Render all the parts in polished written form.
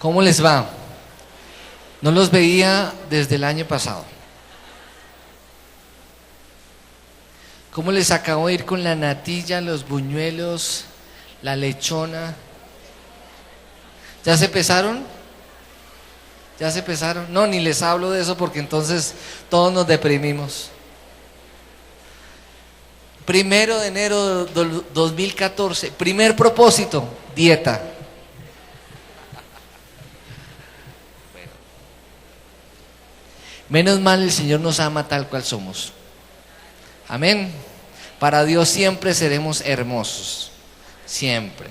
¿Cómo les va? No los veía desde el año pasado. ¿Cómo les acabo de ir con la natilla, los buñuelos, la lechona? ¿Ya se pesaron? ¿Ya se pesaron? No, ni les hablo de eso porque entonces todos nos deprimimos. 1 de enero de 2014, primer propósito, dieta. Menos mal el Señor nos ama tal cual somos. Amén. Para Dios siempre seremos hermosos. Siempre.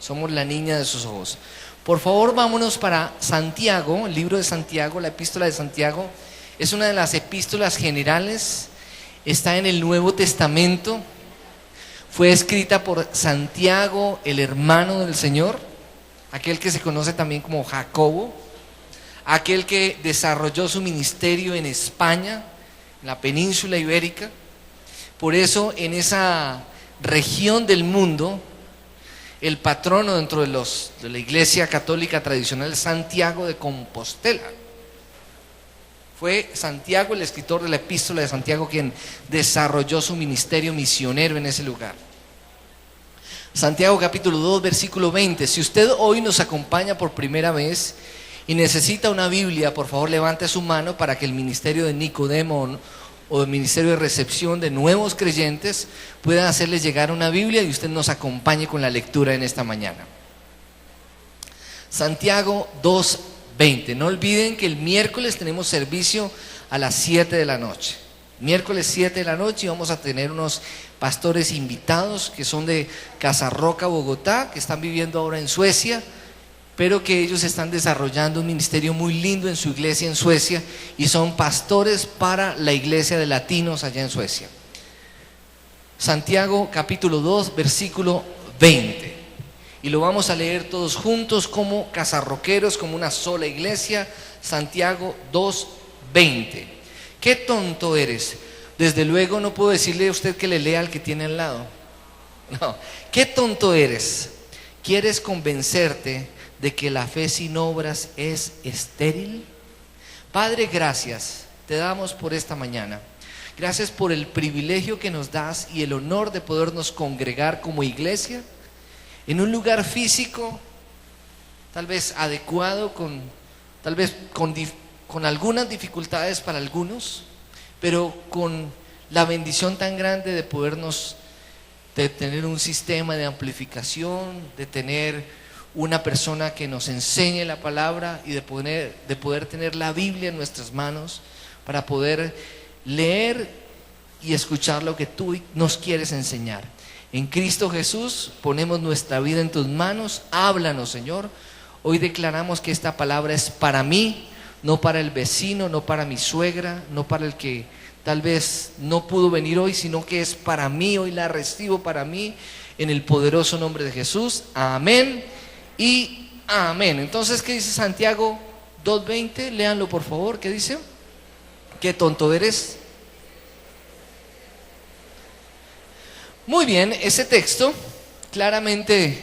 Somos la niña de sus ojos. Por favor, vámonos para Santiago, el libro de Santiago, la epístola de Santiago. Es una de las epístolas generales. Está en el Nuevo Testamento. Fue escrita por Santiago, el hermano del Señor, aquel que se conoce también como Jacobo, aquel que desarrolló su ministerio en España, en la península ibérica. Por eso en esa región del mundo, el patrono dentro de la iglesia católica tradicional es Santiago de Compostela. Fue Santiago, el escritor de la epístola de Santiago, quien desarrolló su ministerio misionero en ese lugar. Santiago capítulo 2, versículo 20. Si usted hoy nos acompaña por primera vez y necesita una Biblia, por favor levante su mano para que el ministerio de Nicodemo o el ministerio de recepción de nuevos creyentes pueda hacerles llegar una Biblia y usted nos acompañe con la lectura en esta mañana. Santiago 2:20. No olviden que el miércoles tenemos servicio a las 7 de la noche. Miércoles 7 de la noche, y vamos a tener unos pastores invitados que son de Casarroca, Bogotá, que están viviendo ahora en Suecia, pero que ellos están desarrollando un ministerio muy lindo en su iglesia en Suecia y son pastores para la iglesia de latinos allá en Suecia. Santiago capítulo 2, versículo 20. Y lo vamos a leer todos juntos como casarroqueros, como una sola iglesia. Santiago 2:20. ¿Qué tonto eres? Desde luego no puedo decirle a usted que le lea al que tiene al lado. No. ¿Qué tonto eres? ¿Quieres convencerte de que la fe sin obras es estéril? Padre, gracias te damos por esta mañana. Gracias por el privilegio que nos das y el honor de podernos congregar como iglesia en un lugar físico, tal vez adecuado, tal vez con algunas dificultades para algunos, pero con la bendición tan grande de tener un sistema de amplificación, de tener una persona que nos enseñe la palabra y de poder tener la Biblia en nuestras manos para poder leer y escuchar lo que tú nos quieres enseñar. En Cristo Jesús ponemos nuestra vida en tus manos. Háblanos, Señor. Hoy declaramos que esta palabra es para mí, no para el vecino, no para mi suegra, no para el que tal vez no pudo venir hoy, sino que es para mí. Hoy la recibo para mí en el poderoso nombre de Jesús. Amén y amén. Entonces, ¿qué dice Santiago 2:20? Léanlo por favor. ¿Qué dice? ¿Qué tonto eres? Muy bien, ese texto claramente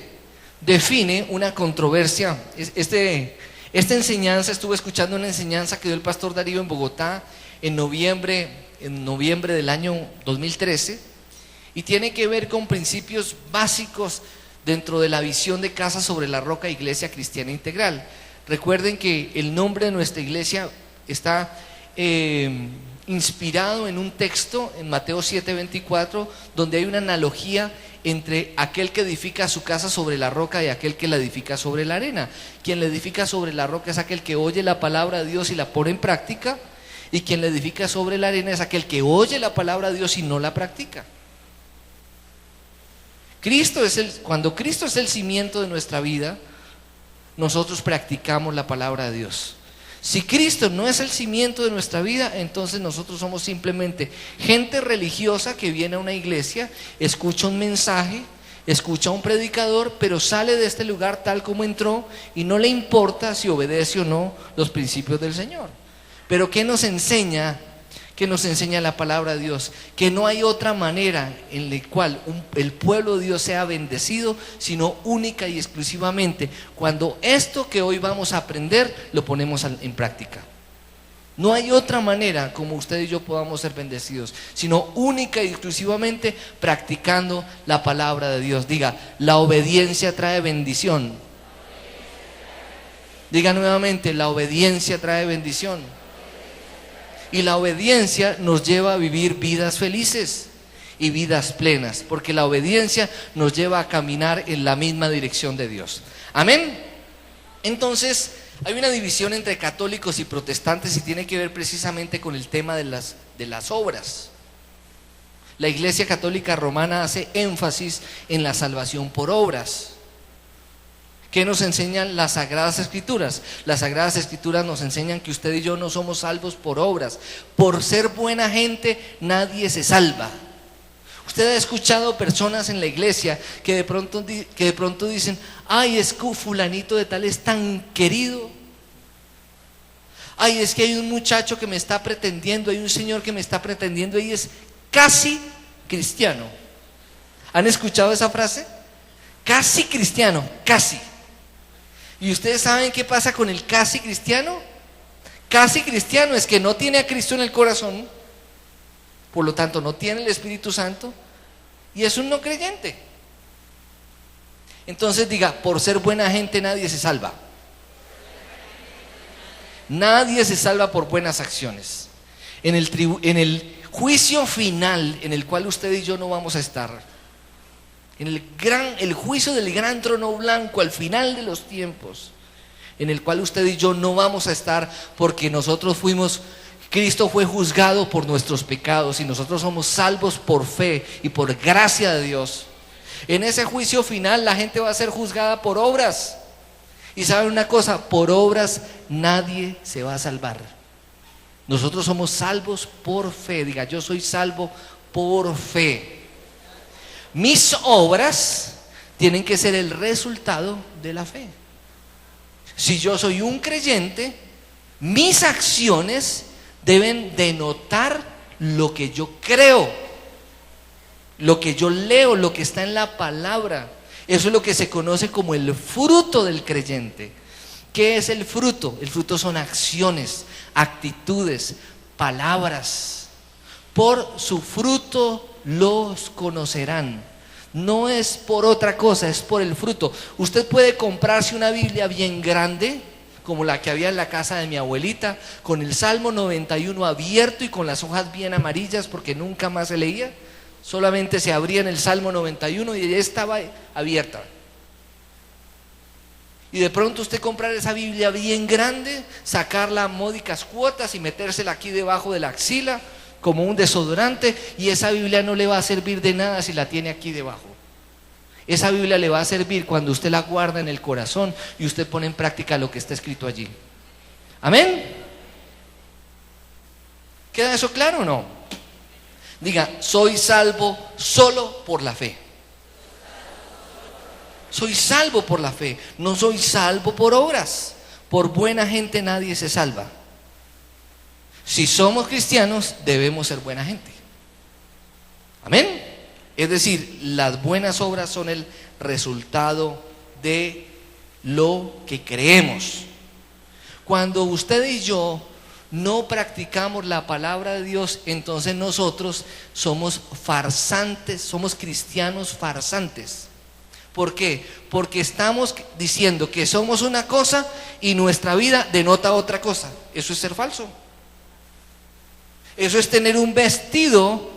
define una controversia. Esta enseñanza, estuve escuchando una enseñanza que dio el pastor Darío en Bogotá en noviembre del año 2013, y tiene que ver con principios básicos dentro de la visión de Casa sobre la Roca, Iglesia Cristiana Integral. Recuerden que el nombre de nuestra iglesia está inspirado en un texto en Mateo 7:24, donde hay una analogía entre aquel que edifica su casa sobre la roca y aquel que la edifica sobre la arena. Quien la edifica sobre la roca es aquel que oye la palabra de Dios y la pone en práctica, y quien la edifica sobre la arena es aquel que oye la palabra de Dios y no la practica. Cuando Cristo es el cimiento de nuestra vida, nosotros practicamos la palabra de Dios. Si Cristo no es el cimiento de nuestra vida, entonces nosotros somos simplemente gente religiosa que viene a una iglesia, escucha un mensaje, escucha a un predicador, pero sale de este lugar tal como entró y no le importa si obedece o no los principios del Señor. Pero ¿qué nos enseña que nos enseña la palabra de Dios, que no hay otra manera en la cual el pueblo de Dios sea bendecido, sino única y exclusivamente cuando esto que hoy vamos a aprender lo ponemos en práctica. No hay otra manera como usted y yo podamos ser bendecidos, sino única y exclusivamente practicando la palabra de Dios. Diga, la obediencia trae bendición. Diga nuevamente, la obediencia trae bendición. Y la obediencia nos lleva a vivir vidas felices y vidas plenas, porque la obediencia nos lleva a caminar en la misma dirección de Dios. Amén. Entonces, hay una división entre católicos y protestantes y tiene que ver precisamente con el tema de las obras. La Iglesia Católica Romana hace énfasis en la salvación por obras. ¿Qué nos enseñan las Sagradas Escrituras? Las Sagradas Escrituras nos enseñan que usted y yo no somos salvos por obras. Por ser buena gente nadie se salva. Usted ha escuchado personas en la iglesia que de pronto dicen: ay, es que fulanito de tal es tan querido. Ay, es que hay un muchacho que me está pretendiendo, hay un señor que me está pretendiendo y es casi cristiano. ¿Han escuchado esa frase? Casi cristiano, casi. ¿Y ustedes saben qué pasa con el casi cristiano? Casi cristiano es que no tiene a Cristo en el corazón, por lo tanto no tiene el Espíritu Santo y es un no creyente. Entonces diga, por ser buena gente nadie se salva. Nadie se salva por buenas acciones. En el juicio final en el cual usted y yo no vamos a estar, en el juicio del gran trono blanco al final de los tiempos, en el cual usted y yo no vamos a estar porque Cristo fue juzgado por nuestros pecados y nosotros somos salvos por fe y por gracia de Dios. En ese juicio final la gente va a ser juzgada por obras. Y saben una cosa, por obras nadie se va a salvar. Nosotros somos salvos por fe. Diga, yo soy salvo por fe. Mis obras tienen que ser el resultado de la fe. Si yo soy un creyente, mis acciones deben denotar lo que yo creo, lo que yo leo, lo que está en la palabra. Eso es lo que se conoce como el fruto del creyente. ¿Qué es el fruto? El fruto son acciones, actitudes, palabras. Por su fruto los conocerán. No es por otra cosa, es por el fruto. Usted puede comprarse una Biblia bien grande, como la que había en la casa de mi abuelita, con el Salmo 91 abierto y con las hojas bien amarillas porque nunca más se leía. Solamente se abría en el Salmo 91 y ya estaba abierta. Y de pronto usted comprar esa Biblia bien grande, sacarla a módicas cuotas y metérsela aquí debajo de la axila como un desodorante, y esa Biblia no le va a servir de nada si la tiene aquí debajo. Esa Biblia le va a servir cuando usted la guarda en el corazón y usted pone en práctica lo que está escrito allí. ¿Amén? ¿Queda eso claro o no? Diga, soy salvo solo por la fe. Soy salvo por la fe, no soy salvo por obras. Por buena gente nadie se salva. Si somos cristianos, debemos ser buena gente. Amén. Es decir, las buenas obras son el resultado de lo que creemos. Cuando usted y yo no practicamos la palabra de Dios, entonces nosotros somos farsantes, somos cristianos farsantes. ¿Por qué? Porque estamos diciendo que somos una cosa y nuestra vida denota otra cosa. Eso es ser falso. Eso es tener un vestido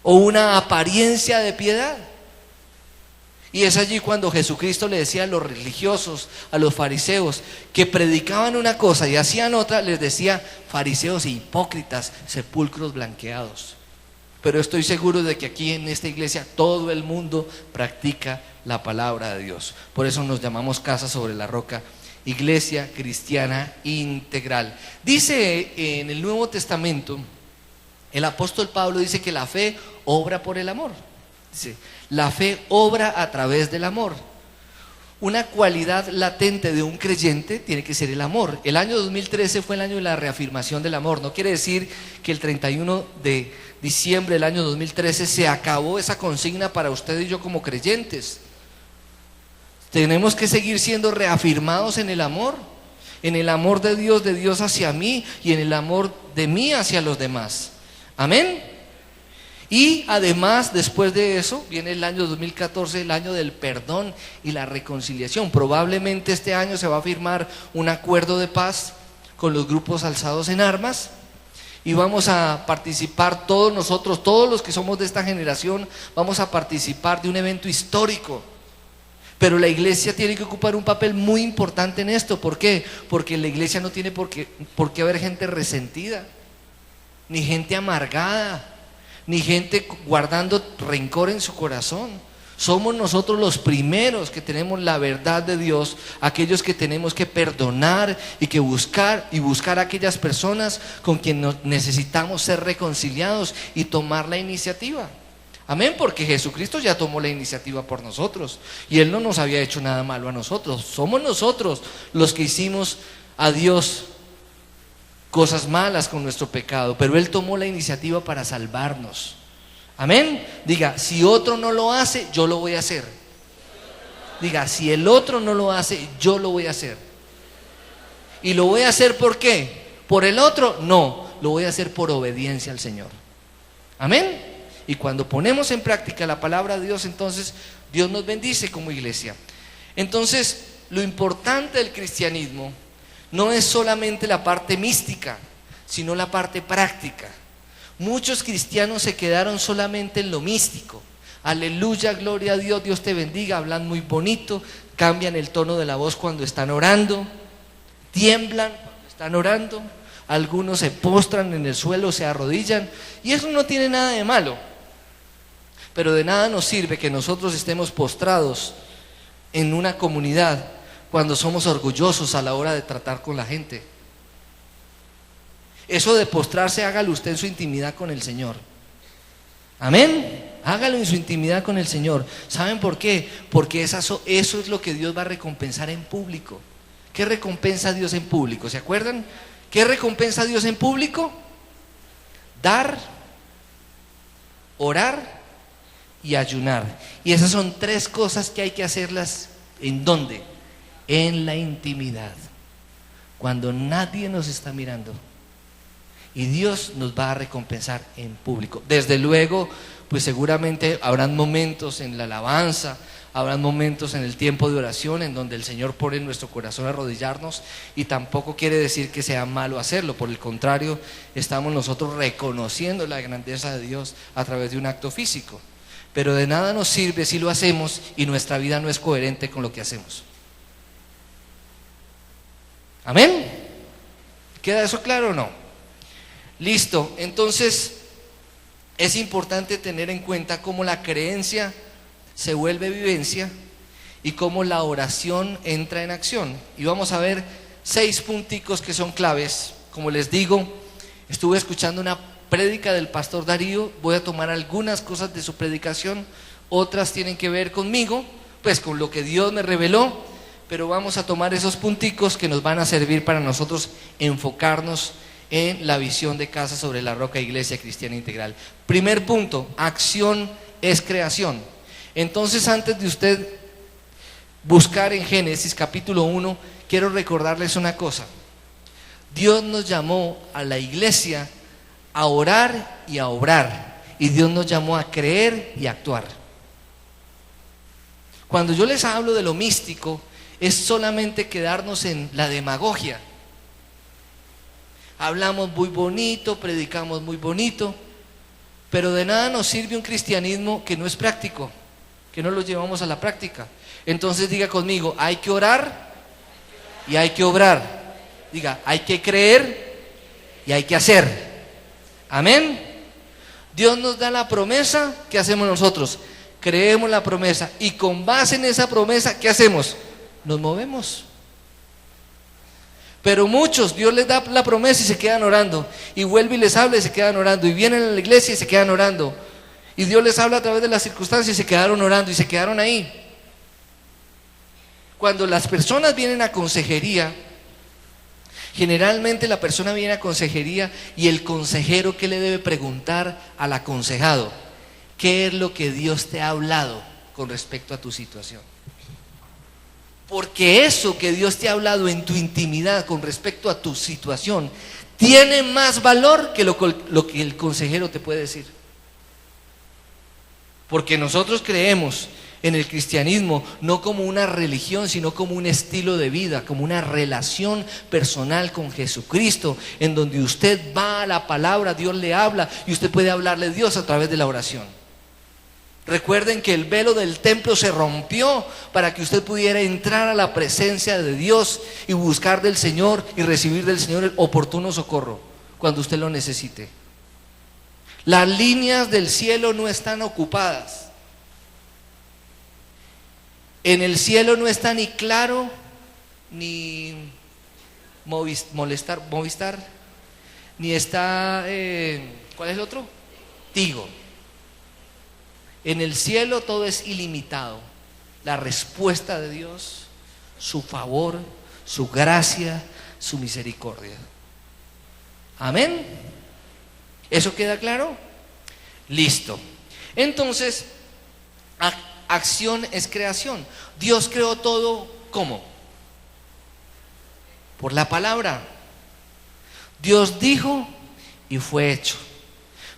o una apariencia de piedad. Y es allí cuando Jesucristo le decía a los religiosos, a los fariseos, que predicaban una cosa y hacían otra, les decía: fariseos e hipócritas, sepulcros blanqueados. Pero estoy seguro de que aquí en esta iglesia todo el mundo practica la palabra de Dios. Por eso nos llamamos Casa sobre la Roca, Iglesia Cristiana Integral. Dice en el Nuevo Testamento, el apóstol Pablo dice que la fe obra por el amor. Dice, la fe obra a través del amor. una cualidad latente de un creyente tiene que ser el amor. El año 2013 fue el año de la reafirmación del amor. No quiere decir que el 31 de diciembre del año 2013 se acabó esa consigna para usted y yo como creyentes. Tenemos que seguir siendo reafirmados en el amor de Dios hacia mí y en el amor de mí hacia los demás. Amén. Y además, después de eso, viene el año 2014, el año del perdón y la reconciliación. Probablemente este año se va a firmar un acuerdo de paz con los grupos alzados en armas y vamos a participar todos nosotros, todos los que somos de esta generación, vamos a participar de un evento histórico. Pero la iglesia tiene que ocupar un papel muy importante en esto. ¿Por qué? Porque en la iglesia no tiene por qué haber gente resentida, ni gente amargada, ni gente guardando rencor en su corazón. Somos nosotros los primeros que tenemos la verdad de Dios, aquellos que tenemos que perdonar y que buscar a aquellas personas con quien necesitamos ser reconciliados y tomar la iniciativa. Amén, porque Jesucristo ya tomó la iniciativa por nosotros y Él no nos había hecho nada malo a nosotros. Somos nosotros los que hicimos a Dios cosas malas con nuestro pecado, pero Él tomó la iniciativa para salvarnos. Amén. Diga, si otro no lo hace, yo lo voy a hacer. Diga, si el otro no lo hace, yo lo voy a hacer. ¿Y lo voy a hacer por qué? ¿Por el otro? No, lo voy a hacer por obediencia al Señor. Amén. Y cuando ponemos en práctica la palabra de Dios, entonces Dios nos bendice como iglesia. Entonces, lo importante del cristianismo no es solamente la parte mística, sino la parte práctica. Muchos cristianos se quedaron solamente en lo místico. Aleluya, gloria a Dios, Dios te bendiga, hablan muy bonito, cambian el tono de la voz cuando están orando, tiemblan cuando están orando, algunos se postran en el suelo, se arrodillan, y eso no tiene nada de malo. Pero de nada nos sirve que nosotros estemos postrados en una comunidad cuando somos orgullosos a la hora de tratar con la gente. Eso de postrarse, hágalo usted en su intimidad con el Señor. Amén. Hágalo en su intimidad con el Señor. ¿Saben por qué? Porque eso es lo que Dios va a recompensar en público. ¿Qué recompensa Dios en público? ¿Se acuerdan? ¿Qué recompensa Dios en público? Dar, orar y ayunar. Y esas son tres cosas que hay que hacerlas. ¿En dónde? En la intimidad, cuando nadie nos está mirando, y Dios nos va a recompensar en público. Desde luego, pues seguramente habrán momentos en la alabanza, habrán momentos en el tiempo de oración en donde el Señor pone en nuestro corazón a arrodillarnos, y tampoco quiere decir que sea malo hacerlo. Por el contrario, estamos nosotros reconociendo la grandeza de Dios a través de un acto físico. Pero de nada nos sirve si lo hacemos y nuestra vida no es coherente con lo que hacemos. ¿Amén? ¿Queda eso claro o no? Listo. Entonces es importante tener en cuenta cómo la creencia se vuelve vivencia y cómo la oración entra en acción. Y vamos a ver 6 punticos que son claves. Como les digo, estuve escuchando una prédica del pastor Darío, voy a tomar algunas cosas de su predicación, otras tienen que ver conmigo, pues con lo que Dios me reveló, pero vamos a tomar esos punticos que nos van a servir para nosotros enfocarnos en la visión de Casa sobre la Roca, Iglesia Cristiana Integral. Primer punto, acción es creación. Entonces, antes de usted buscar en Génesis capítulo 1, quiero recordarles una cosa. Dios nos llamó a la iglesia a orar y a obrar, y Dios nos llamó a creer y a actuar. Cuando yo les hablo de lo místico, es solamente quedarnos en la demagogia. Hablamos muy bonito, predicamos muy bonito, pero de nada nos sirve un cristianismo que no es práctico, que no lo llevamos a la práctica. Entonces diga conmigo, hay que orar y hay que obrar. Diga, hay que creer y hay que hacer. Amén. Dios nos da la promesa, ¿qué hacemos nosotros? Creemos la promesa, y con base en esa promesa, ¿qué hacemos? Nos movemos. Pero muchos, Dios les da la promesa y se quedan orando, y vuelve y les habla y se quedan orando, y vienen a la iglesia y se quedan orando, y Dios les habla a través de las circunstancias y se quedaron orando y se quedaron ahí. Cuando las personas vienen a consejería, generalmente la persona viene a consejería y el consejero, ¿qué le debe preguntar al aconsejado? ¿Qué es lo que Dios te ha hablado con respecto a tu situación? Porque eso que Dios te ha hablado en tu intimidad con respecto a tu situación tiene más valor que lo que el consejero te puede decir. Porque nosotros creemos en el cristianismo no como una religión, sino como un estilo de vida, como una relación personal con Jesucristo, en donde usted va a la palabra, Dios le habla y usted puede hablarle a Dios a través de la oración. Recuerden que el velo del templo se rompió para que usted pudiera entrar a la presencia de Dios y buscar del Señor y recibir del Señor el oportuno socorro cuando usted lo necesite. Las líneas del cielo no están ocupadas. En el cielo no está ni Claro, ni Movistar, ni está, ¿cuál es el otro? Tigo. En el cielo todo es ilimitado. La respuesta de Dios, su favor, su gracia, su misericordia. Amén. ¿Eso queda claro? Listo. Entonces, acción es creación. Dios creó todo, ¿cómo? Por la palabra. Dios dijo y fue hecho.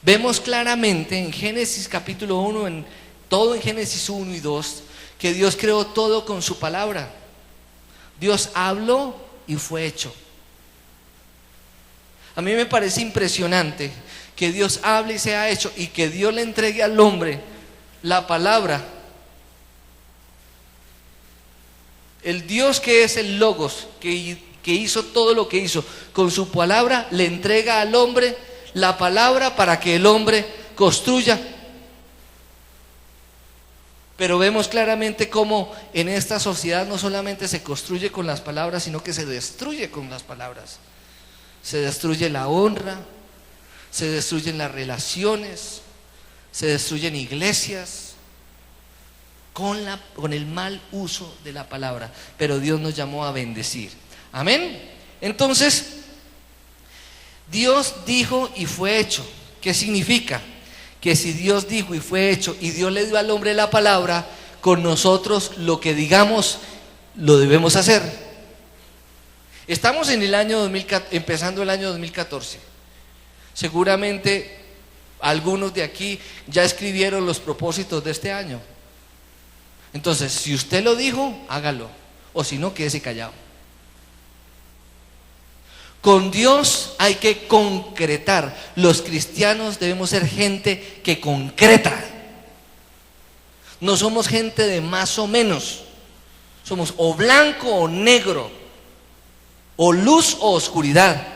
Vemos claramente en Génesis capítulo 1, en Génesis 1 y 2, que Dios creó todo con su palabra. Dios habló y fue hecho. A mí me parece impresionante que Dios hable y sea hecho, y que Dios le entregue al hombre la palabra. El Dios que es el Logos, que hizo todo lo que hizo, con su palabra le entrega al hombre la palabra para que el hombre construya. Pero vemos claramente cómo en esta sociedad no solamente se construye con las palabras, sino que se destruye con las palabras. Se destruye la honra, se destruyen las relaciones, se destruyen iglesias con el mal uso de la palabra. Pero Dios nos llamó a bendecir. Amén. Entonces, Dios dijo y fue hecho. ¿Qué significa? Que si Dios dijo y fue hecho y Dios le dio al hombre la palabra, con nosotros lo que digamos lo debemos hacer. Estamos en el año empezando el año 2014. Seguramente algunos de aquí ya escribieron los propósitos de este año. Entonces, si usted lo dijo, hágalo, o si no, quédese callado. Con Dios hay que concretar. Los cristianos debemos ser gente que concreta. No somos gente de más o menos. Somos o blanco o negro, o luz o oscuridad.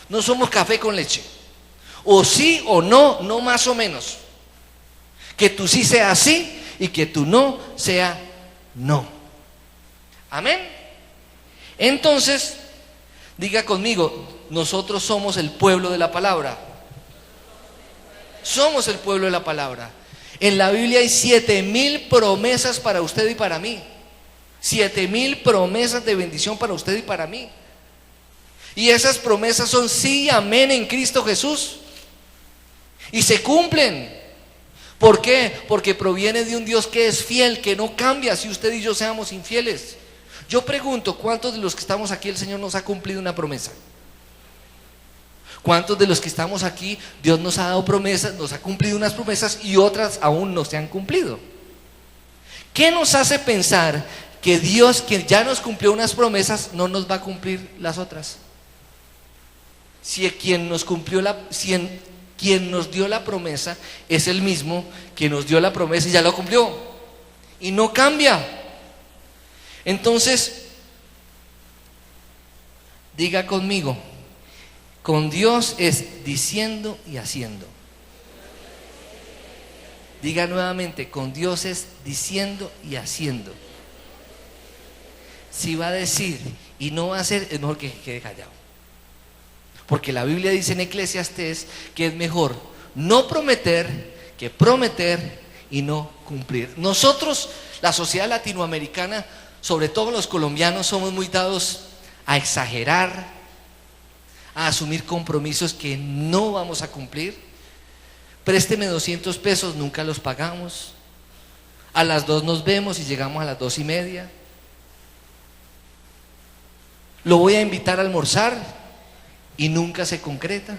No somos café con leche. O sí o no, no más o menos. Que tú sí sea sí y que tú no sea no. Amén. Entonces, diga conmigo, nosotros somos el pueblo de la palabra. Somos el pueblo de la palabra. En la Biblia hay 7,000 promesas para usted y para mí. 7,000 promesas de bendición para usted y para mí. Y esas promesas son sí, amén en Cristo Jesús. Y se cumplen. ¿Por qué? Porque proviene de un Dios que es fiel, que no cambia si usted y yo seamos infieles. Yo pregunto, ¿cuántos de los que estamos aquí el Señor nos ha cumplido una promesa? ¿Cuántos de los que estamos aquí Dios nos ha dado promesas, nos ha cumplido unas promesas y otras aún no se han cumplido? ¿Qué nos hace pensar que Dios, quien ya nos cumplió unas promesas, no nos va a cumplir las otras? Si quien nos dio la promesa es el mismo que nos dio la promesa y ya lo cumplió y no cambia. Entonces, diga conmigo, con Dios es diciendo y haciendo. Diga nuevamente, con Dios es diciendo y haciendo. Si va a decir y no va a hacer, es mejor que quede callado. Porque la Biblia dice en Eclesiastés que es mejor no prometer que prometer y no cumplir. Nosotros, la sociedad latinoamericana, sobre todo los colombianos, somos muy dados a exagerar, a asumir compromisos que no vamos a cumplir. Présteme 200 pesos, nunca los pagamos. A las 2 nos vemos y llegamos a las 2:30. Lo voy a invitar a almorzar y nunca se concreta.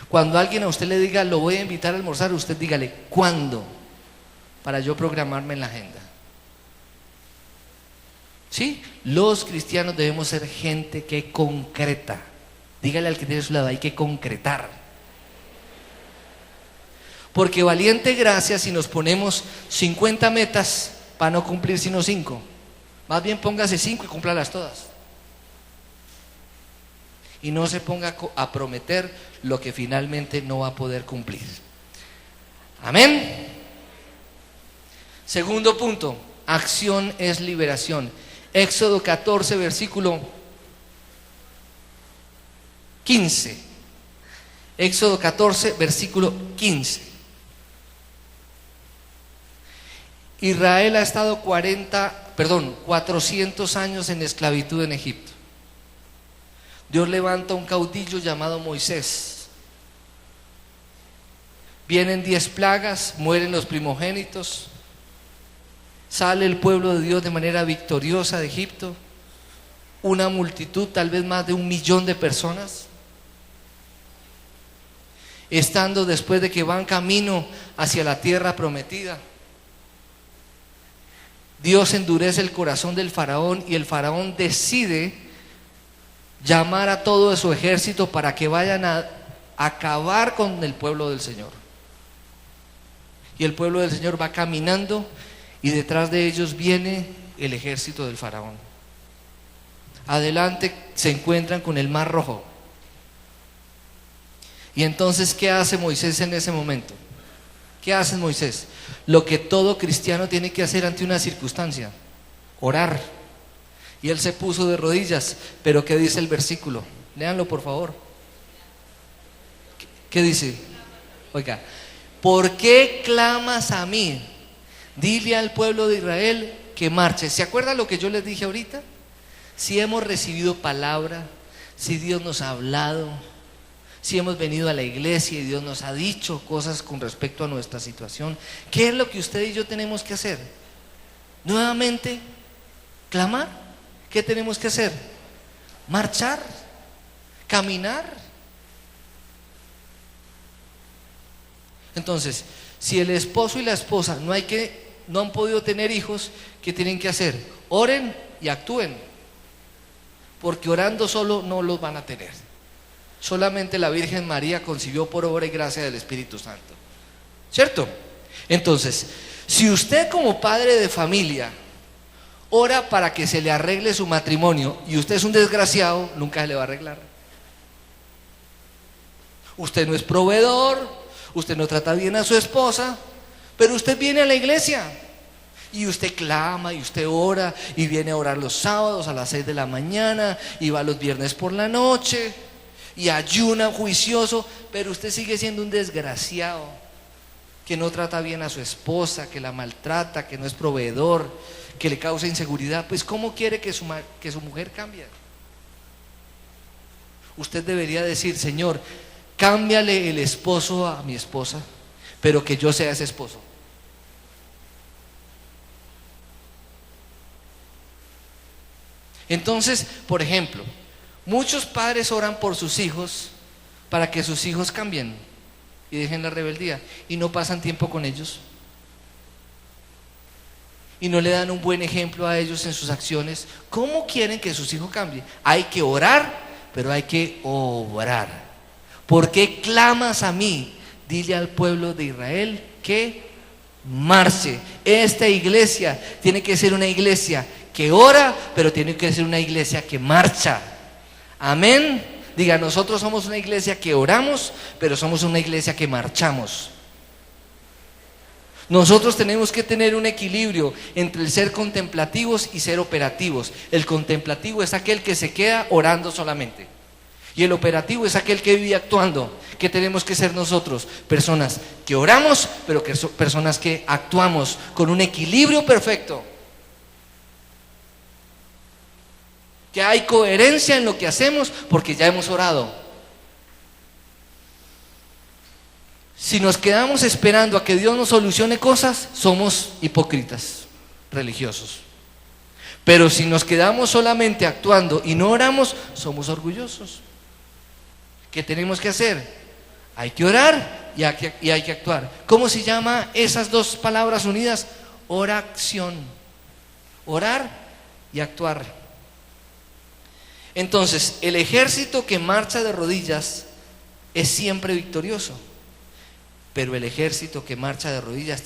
Cuando alguien a usted le diga, lo voy a invitar a almorzar, usted dígale, ¿cuándo? Para yo programarme en la agenda. ¿Sí? Los cristianos debemos ser gente que concreta. Dígale al que tiene a su lado, hay que concretar. Porque valiente gracia si nos ponemos 50 metas para no cumplir sino 5. Más bien póngase 5 y cúmplalas todas. Y no se ponga a prometer lo que finalmente no va a poder cumplir. Amén. Segundo punto, acción es liberación. Éxodo 14, versículo 15. Éxodo 14, versículo 15. Israel ha estado 400 años en esclavitud en Egipto. Dios levanta un caudillo llamado Moisés. Vienen 10 plagas, mueren los primogénitos. Sale el pueblo de Dios de manera victoriosa de Egipto. Una multitud, tal vez más de 1 millón de personas. Estando después de que van camino hacia la tierra prometida, Dios endurece el corazón del faraón y el faraón decide llamar a todo su ejército para que vayan a acabar con el pueblo del Señor. Y el pueblo del Señor va caminando y detrás de ellos viene el ejército del faraón. Adelante se encuentran con el Mar Rojo. Y entonces, ¿qué hace Moisés en ese momento? ¿Qué hace Moisés? Lo que todo cristiano tiene que hacer ante una circunstancia: orar. Y él se puso de rodillas. Pero ¿qué dice el versículo? Léanlo por favor. ¿Qué dice? Oiga, ¿por qué clamas a mí? Dile al pueblo de Israel que marche. ¿Se acuerda lo que yo les dije ahorita? Si hemos recibido palabra, si Dios nos ha hablado, si hemos venido a la iglesia y Dios nos ha dicho cosas con respecto a nuestra situación, ¿qué es lo que usted y yo tenemos que hacer? Nuevamente, clamar. ¿Qué tenemos que hacer? Marchar, caminar. Entonces, si el esposo y la esposa no han podido tener hijos, ¿qué tienen que hacer? Oren y actúen, porque orando solo no los van a tener. Solamente la Virgen María concibió por obra y gracia del Espíritu Santo, ¿cierto? Entonces, si usted como padre de familia ora para que se le arregle su matrimonio y usted es un desgraciado, nunca se le va a arreglar. Usted no es proveedor, usted no trata bien a su esposa, pero usted viene a la iglesia y usted clama y usted ora y viene a orar los sábados a las 6 de la mañana y va los viernes por la noche y ayuna juicioso, pero usted sigue siendo un desgraciado que no trata bien a su esposa, que la maltrata, que no es proveedor, que le causa inseguridad. Pues ¿cómo quiere que su mujer cambie? Usted debería decir: Señor, cámbiale el esposo a mi esposa, pero que yo sea ese esposo. Entonces, por ejemplo, muchos padres oran por sus hijos para que sus hijos cambien y dejen la rebeldía, y no pasan tiempo con ellos y no le dan un buen ejemplo a ellos en sus acciones. ¿Cómo quieren que sus hijos cambien? Hay que orar, pero hay que obrar. ¿Por qué clamas a mí? Dile al pueblo de Israel que marche. Esta iglesia tiene que ser una iglesia que ora, pero tiene que ser una iglesia que marcha. Amén. Diga: nosotros somos una iglesia que oramos, pero somos una iglesia que marchamos. Nosotros tenemos que tener un equilibrio entre el ser contemplativos y ser operativos. El contemplativo es aquel que se queda orando solamente, y el operativo es aquel que vive actuando. ¿Qué tenemos que ser nosotros? Personas que oramos, pero que personas que actuamos con un equilibrio perfecto. que hay coherencia en lo que hacemos porque ya hemos orado. Si nos quedamos esperando a que Dios nos solucione cosas, somos hipócritas religiosos. Pero si nos quedamos solamente actuando y no oramos, somos orgullosos. ¿Qué tenemos que hacer? Hay que orar y hay que actuar. ¿Cómo se llama esas dos palabras unidas? Oración. Orar y actuar. Entonces, el ejército que marcha de rodillas es siempre victorioso. Pero el ejército que marcha de rodillas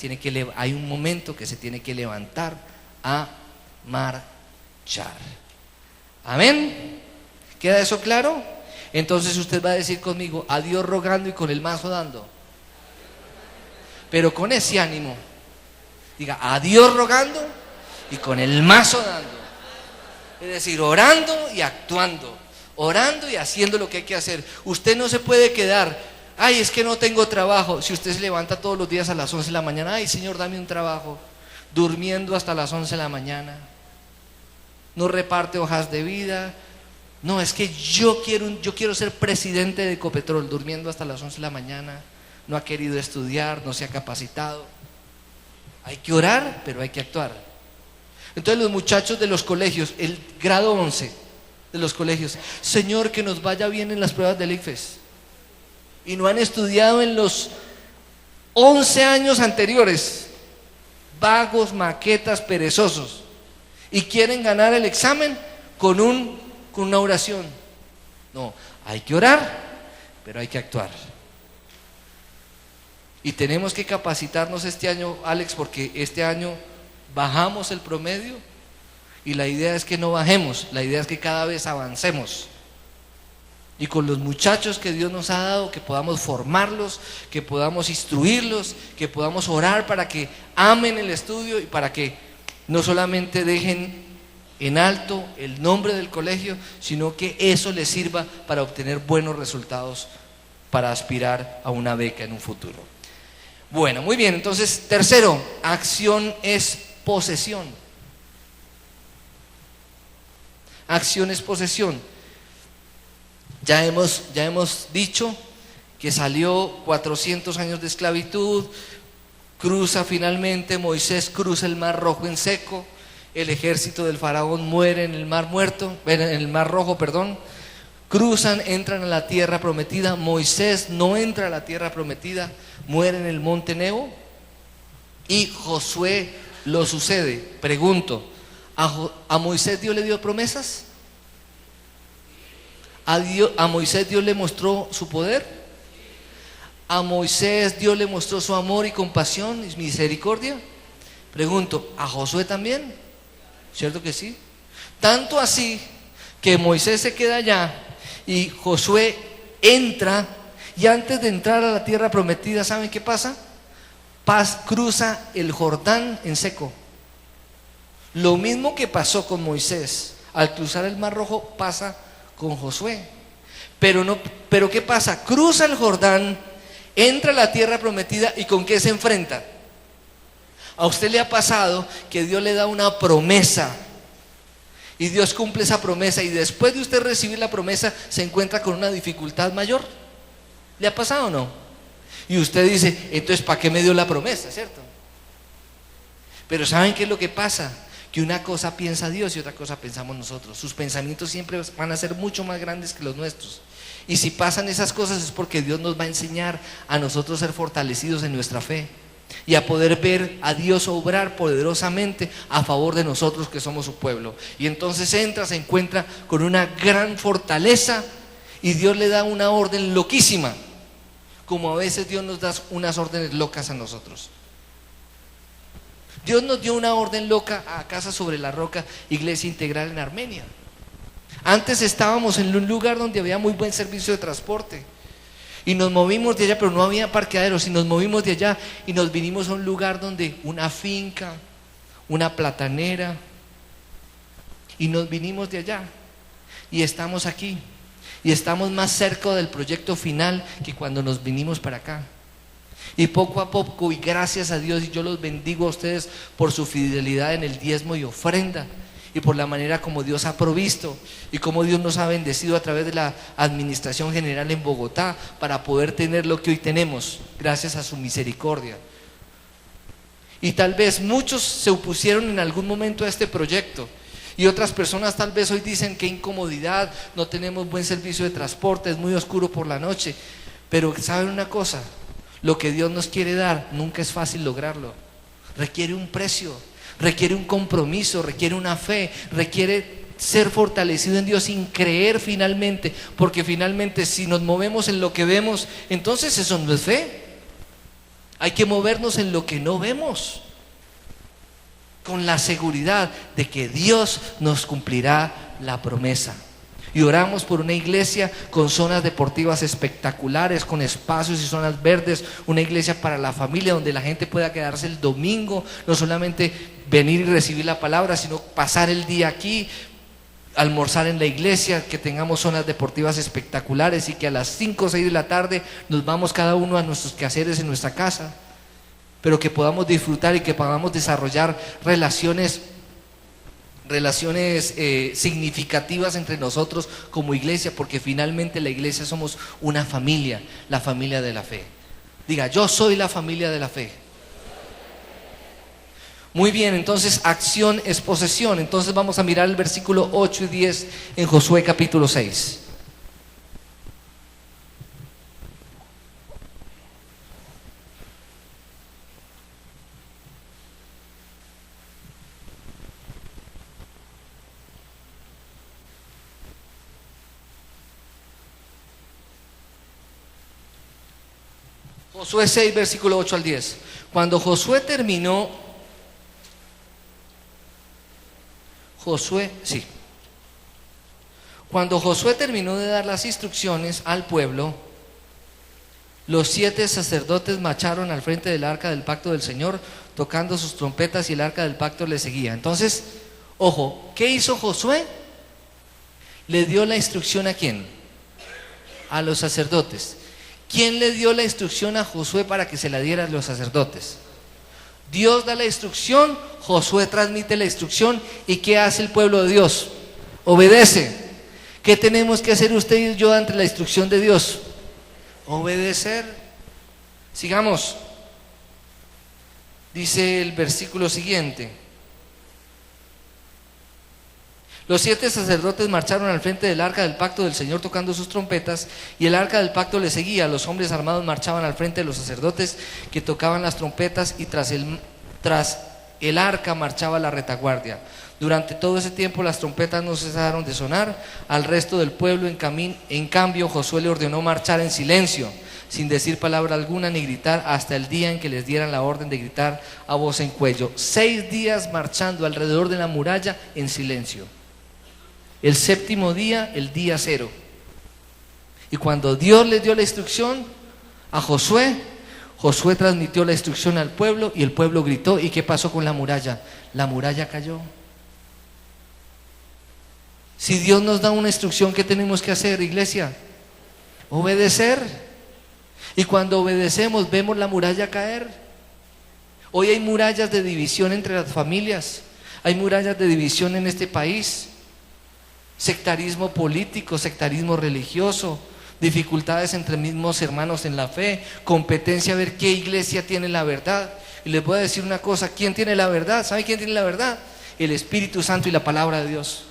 hay un momento que se tiene que levantar a marchar. ¿Amén? ¿Queda eso claro? Entonces usted va a decir conmigo: a Dios rogando y con el mazo dando. Pero con ese ánimo. Diga: a Dios rogando y con el mazo dando. Es decir, orando y actuando, orando y haciendo lo que hay que hacer. Usted no se puede quedar: ay, es que no tengo trabajo. Si usted se levanta todos los días a las 11 de la mañana, ay, Señor, dame un trabajo, durmiendo hasta las 11 de la mañana, no reparte hojas de vida. No, es que yo quiero ser presidente de Ecopetrol, durmiendo hasta las 11 de la mañana, no ha querido estudiar, no se ha capacitado. Hay que orar, pero hay que actuar. Entonces los muchachos de los colegios, el grado 11 de los colegios: Señor, que nos vaya bien en las pruebas del ICFES. Y no han estudiado en los 11 años anteriores, vagos, maquetas, perezosos, y quieren ganar el examen con una oración. No, hay que orar, pero hay que actuar. Y tenemos que capacitarnos este año, Alex, porque este año bajamos el promedio y la idea es que no bajemos, la idea es que cada vez avancemos. Y con los muchachos que Dios nos ha dado, que podamos formarlos, que podamos instruirlos, que podamos orar para que amen el estudio y para que no solamente dejen en alto el nombre del colegio, sino que eso les sirva para obtener buenos resultados, para aspirar a una beca en un futuro. Bueno, muy bien, entonces, tercero, acción es posesión. Acción es posesión. Ya hemos dicho que salió 400 años de esclavitud, cruza finalmente, Moisés cruza el Mar Rojo en seco, el ejército del faraón muere en el Mar Rojo, cruzan, entran a la tierra prometida. Moisés no entra a la tierra prometida, muere en el monte Nebo, y Josué lo sucede. Pregunto: ¿a Moisés Dios le dio promesas? ¿A Moisés Dios le mostró su poder? ¿A Moisés Dios le mostró su amor y compasión y misericordia? Pregunto: ¿a Josué también? ¿Cierto que sí? Tanto así que Moisés se queda allá y Josué entra, y antes de entrar a la tierra prometida, ¿saben qué pasa? Cruza el Jordán en seco. Lo mismo que pasó con Moisés al cruzar el Mar Rojo pasa con Josué. Pero ¿qué pasa? Cruza el Jordán, entra a la tierra prometida, ¿y con qué se enfrenta? ¿A usted le ha pasado que Dios le da una promesa y Dios cumple esa promesa, y después de usted recibir la promesa se encuentra con una dificultad mayor? ¿Le ha pasado o no? Y usted dice: entonces, ¿para qué me dio la promesa? ¿Cierto? Pero ¿saben qué es lo que pasa? Que una cosa piensa Dios y otra cosa pensamos nosotros. Sus pensamientos siempre van a ser mucho más grandes que los nuestros. Y si pasan esas cosas es porque Dios nos va a enseñar a nosotros ser fortalecidos en nuestra fe y a poder ver a Dios obrar poderosamente a favor de nosotros que somos su pueblo. Y entonces se encuentra con una gran fortaleza, y Dios le da una orden loquísima, como a veces Dios nos da unas órdenes locas a nosotros. Dios nos dio una orden loca a Casa sobre la Roca, Iglesia Integral en Armenia. Antes estábamos en un lugar donde había muy buen servicio de transporte, y nos movimos de allá, pero no había parqueaderos, y nos movimos de allá y nos vinimos a un lugar donde una finca, una platanera, y nos vinimos de allá y estamos aquí, y estamos más cerca del proyecto final que cuando nos vinimos para acá. Y poco a poco, y gracias a Dios, y yo los bendigo a ustedes por su fidelidad en el diezmo y ofrenda, y por la manera como Dios ha provisto y como Dios nos ha bendecido a través de la administración general en Bogotá para poder tener lo que hoy tenemos, gracias a su misericordia. Y tal vez muchos se opusieron en algún momento a este proyecto, y otras personas tal vez hoy dicen: qué incomodidad, no tenemos buen servicio de transporte, es muy oscuro por la noche. Pero ¿saben una cosa? Lo que Dios nos quiere dar nunca es fácil lograrlo. Requiere un precio, requiere un compromiso, requiere una fe, requiere ser fortalecido en Dios sin creer finalmente, porque finalmente si nos movemos en lo que vemos, entonces eso no es fe. Hay que movernos en lo que no vemos, con la seguridad de que Dios nos cumplirá la promesa. Y oramos por una iglesia con zonas deportivas espectaculares, con espacios y zonas verdes, una iglesia para la familia donde la gente pueda quedarse el domingo, no solamente venir y recibir la palabra, sino pasar el día aquí, almorzar en la iglesia, que tengamos zonas deportivas espectaculares y que a las 5 o 6 de la tarde nos vamos cada uno a nuestros quehaceres en nuestra casa, pero que podamos disfrutar y que podamos desarrollar relaciones significativas entre nosotros como iglesia, porque finalmente la iglesia somos una familia, la familia de la fe. Diga: yo soy la familia de la fe. Muy bien, entonces acción es posesión. Entonces vamos a mirar el versículo 8 y 10 en Josué capítulo 6. Josué 6, versículo 8 al 10. Cuando Josué terminó, Cuando Josué terminó de dar las instrucciones al pueblo, los 7 sacerdotes marcharon al frente del arca del pacto del Señor, tocando sus trompetas, y el arca del pacto le seguía. Entonces, ojo, ¿qué hizo Josué? Le dio la instrucción ¿a quién? A los sacerdotes. ¿Quién le dio la instrucción a Josué para que se la diera a los sacerdotes? Dios da la instrucción, Josué transmite la instrucción, ¿y qué hace el pueblo de Dios? Obedece. ¿Qué tenemos que hacer usted y yo ante la instrucción de Dios? Obedecer. Sigamos. Dice el versículo siguiente: los 7 sacerdotes marcharon al frente del arca del pacto del Señor tocando sus trompetas, y el arca del pacto le seguía. Los hombres armados marchaban al frente de los sacerdotes que tocaban las trompetas, y tras el arca marchaba la retaguardia. Durante todo ese tiempo las trompetas no cesaron de sonar. Al resto del pueblo, en cambio, Josué le ordenó marchar en silencio, sin decir palabra alguna ni gritar, hasta el día en que les dieran la orden de gritar a voz en cuello. 6 días marchando alrededor de la muralla en silencio. El 7º día, el día 0. Y cuando Dios les dio la instrucción a Josué, Josué transmitió la instrucción al pueblo, y el pueblo gritó. ¿Y qué pasó con la muralla? La muralla cayó. Si Dios nos da una instrucción, ¿qué tenemos que hacer, iglesia? Obedecer. Y cuando obedecemos, vemos la muralla caer. Hoy hay murallas de división entre las familias, hay murallas de división en este país. Sectarismo político, sectarismo religioso, dificultades entre mismos hermanos en la fe, competencia a ver qué iglesia tiene la verdad. Y les voy a decir una cosa: ¿quién tiene la verdad? ¿Sabe quién tiene la verdad? El Espíritu Santo y la palabra de Dios.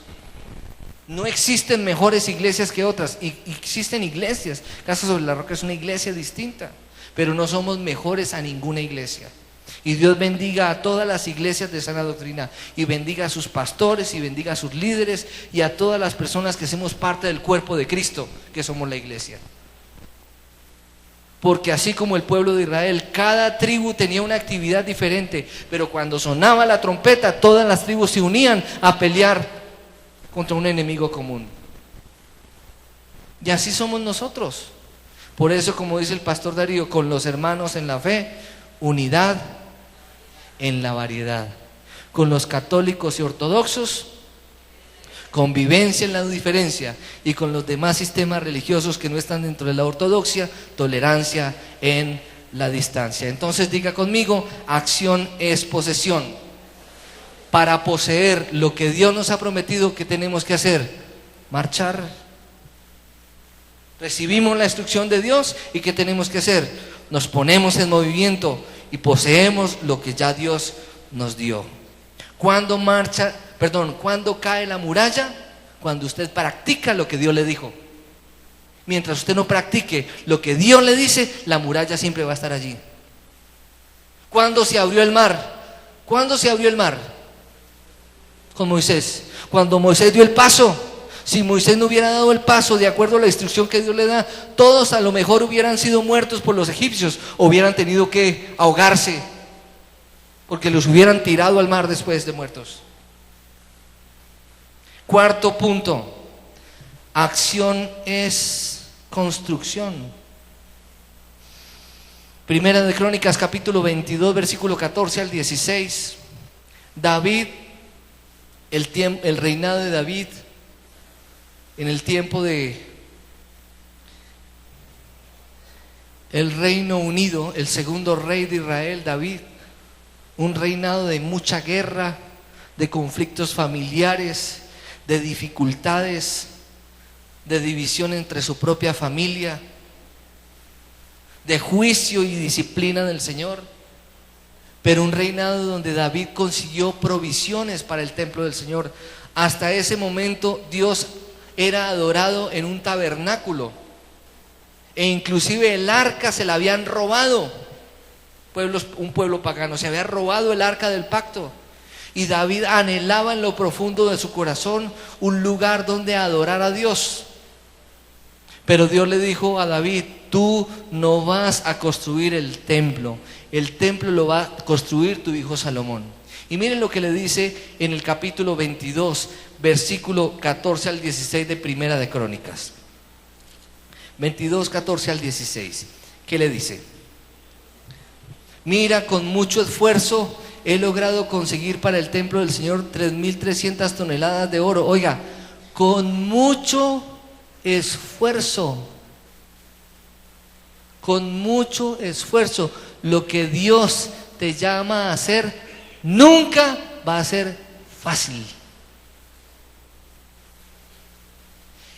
No existen mejores iglesias que otras, y existen iglesias. Casa sobre la Roca es una iglesia distinta, pero no somos mejores a ninguna iglesia. Y Dios bendiga a todas las iglesias de sana doctrina, y bendiga a sus pastores, y bendiga a sus líderes, y a todas las personas que somos parte del cuerpo de Cristo, que somos la iglesia. Porque así como el pueblo de Israel, cada tribu tenía una actividad diferente, pero cuando sonaba la trompeta, todas las tribus se unían a pelear contra un enemigo común. Y así somos nosotros. Por eso, como dice el pastor Darío, con los hermanos en la fe, unidad en la variedad. Con los católicos y ortodoxos, convivencia en la diferencia, y con los demás sistemas religiosos que no están dentro de la ortodoxia, tolerancia en la distancia. Entonces diga conmigo: acción es posesión. para poseer lo que Dios nos ha prometido, ¿qué tenemos que hacer? Marchar. Recibimos la instrucción de Dios y ¿qué tenemos que hacer? Nos ponemos en movimiento y poseemos lo que ya Dios nos dio. ¿Cuándo cae la muralla? Cuando usted practica lo que Dios le dijo. Mientras usted no practique lo que Dios le dice, la muralla siempre va a estar allí. ¿Cuándo se abrió el mar? ¿Cuándo se abrió el mar? Con Moisés. Cuando Moisés dio el paso. Si Moisés no hubiera dado el paso de acuerdo a la instrucción que Dios le da, todos a lo mejor hubieran sido muertos por los egipcios, o hubieran tenido que ahogarse, porque los hubieran tirado al mar después de muertos. Cuarto punto, acción es construcción. Primera de Crónicas capítulo 22 versículo 14 al 16. David, el reinado de David en el tiempo de el Reino Unido, el segundo rey de Israel, David, un reinado de mucha guerra, de conflictos familiares, de dificultades, de división entre su propia familia, de juicio y disciplina del Señor, pero un reinado donde David consiguió provisiones para el templo del Señor. Hasta ese momento Dios era adorado en un tabernáculo, e inclusive el arca se la habían robado. Un pueblo pagano se había robado el arca del pacto, y David anhelaba en lo profundo de su corazón un lugar donde adorar a Dios. Pero Dios le dijo a David: tú no vas a construir el templo lo va a construir tu hijo Salomón. Y miren lo que le dice en el capítulo 22 versículo 14 al 16 de Primera de Crónicas. 22, 14 al 16. ¿Qué le dice? Mira, con mucho esfuerzo he logrado conseguir para el templo del Señor 3,300 toneladas de oro. Oiga, con mucho esfuerzo. Con mucho esfuerzo. Lo que Dios te llama a hacer nunca va a ser fácil.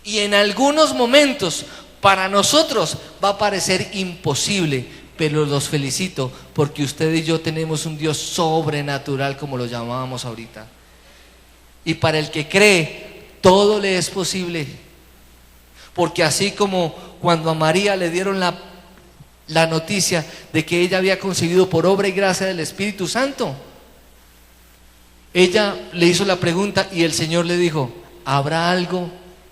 Y en algunos momentos para nosotros va a parecer imposible, pero los felicito porque usted y yo tenemos un Dios sobrenatural, como lo llamábamos ahorita. Y para el que cree, todo le es posible. Porque así como cuando a María le dieron la noticia de que ella había conseguido por obra y gracia del Espíritu Santo, ella le hizo la pregunta y el Señor le dijo: ¿habrá algo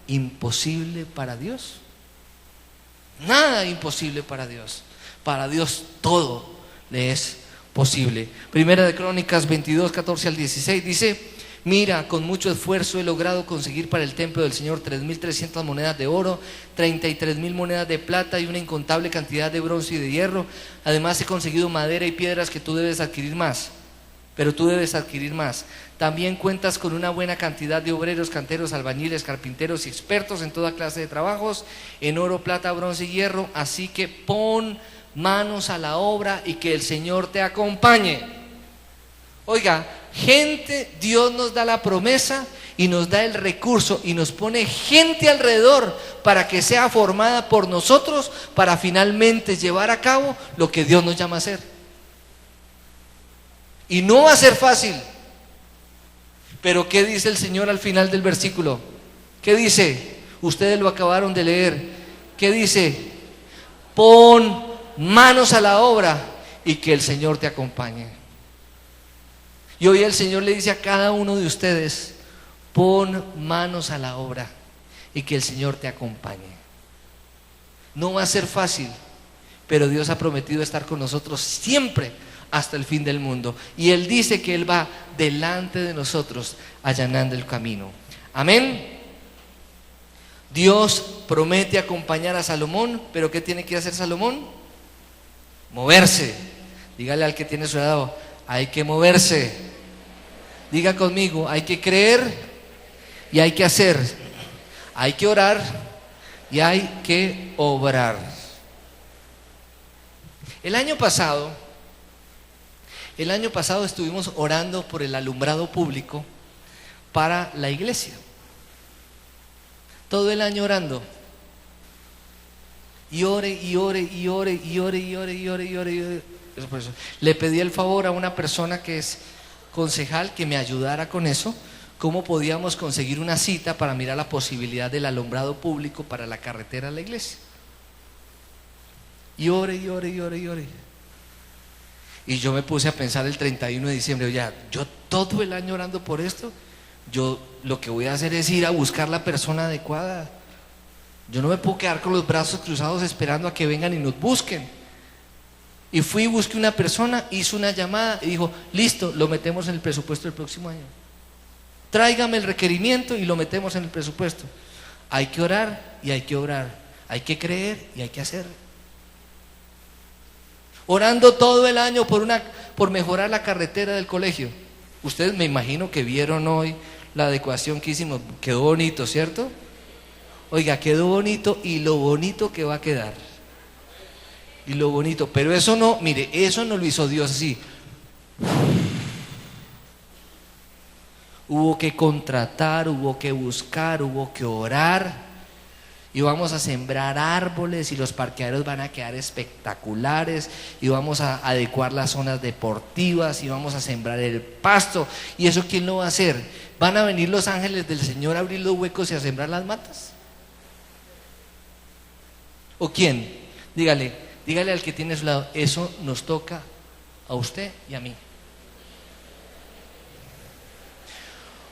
imposible para Dios? Nada imposible para Dios. Para Dios todo le es posible. Primera de Crónicas 22, 14 al 16 dice: mira, con mucho esfuerzo he logrado conseguir para el templo del Señor 3,300 monedas de oro, 33,000 monedas de plata y una incontable cantidad de bronce y de hierro. Además he conseguido madera y piedras que tú debes adquirir más. Pero tú debes adquirir más. También cuentas con una buena cantidad de obreros, canteros, albañiles, carpinteros y expertos en toda clase de trabajos, en oro, plata, bronce y hierro. Así que pon manos a la obra y que el Señor te acompañe. Oiga, Dios nos da la promesa y nos da el recurso y nos pone gente alrededor para que sea formada por nosotros para finalmente llevar a cabo lo que Dios nos llama a hacer. Y no va a ser fácil. Pero ¿qué dice el Señor al final del versículo? ¿Qué dice? Ustedes lo acabaron de leer. ¿Qué dice? Pon manos a la obra y que el Señor te acompañe. Y hoy el Señor le dice a cada uno de ustedes: pon manos a la obra y que el Señor te acompañe. No va a ser fácil, pero Dios ha prometido estar con nosotros siempre hasta el fin del mundo. Y Él dice que Él va delante de nosotros allanando el camino. Amén. Dios promete acompañar a Salomón, pero ¿qué tiene que hacer Salomón? Moverse. Dígale al que tiene a su lado: hay que moverse. Diga conmigo: hay que creer y hay que hacer. Hay que orar y hay que obrar. El año pasado El año pasado estuvimos orando por el alumbrado público para la iglesia. Todo el año orando. Y ore, y ore, y ore, y ore, y ore, y ore, y ore, y ore. Le pedí el favor a una persona que es concejal que me ayudara con eso, cómo podíamos conseguir una cita para mirar la posibilidad del alumbrado público para la carretera a la iglesia. Y ore, y ore, y ore, y ore. Y yo me puse a pensar el 31 de diciembre, oye, yo todo el año orando por esto, yo lo que voy a hacer es ir a buscar la persona adecuada. Yo no me puedo quedar con los brazos cruzados esperando a que vengan y nos busquen. Y fui y busqué una persona, hizo una llamada y dijo, listo, lo metemos en el presupuesto del próximo año. Tráigame el requerimiento y lo metemos en el presupuesto. Hay que orar y hay que obrar, hay que creer y hay que hacer. Orando todo el año por mejorar la carretera del colegio. Ustedes me imagino que vieron hoy la adecuación que hicimos, quedó bonito, ¿cierto? Oiga, quedó bonito y lo bonito que va a quedar. Y lo bonito, pero eso no, mire, eso no lo hizo Dios así. Hubo que contratar, hubo que buscar, hubo que orar. Y vamos a sembrar árboles y los parqueaderos van a quedar espectaculares y vamos a adecuar las zonas deportivas y vamos a sembrar el pasto. ¿Y eso quién lo va a hacer? ¿Van a venir los ángeles del Señor a abrir los huecos y a sembrar las matas? ¿O quién? Dígale al que tiene a su lado, eso nos toca a usted y a mí.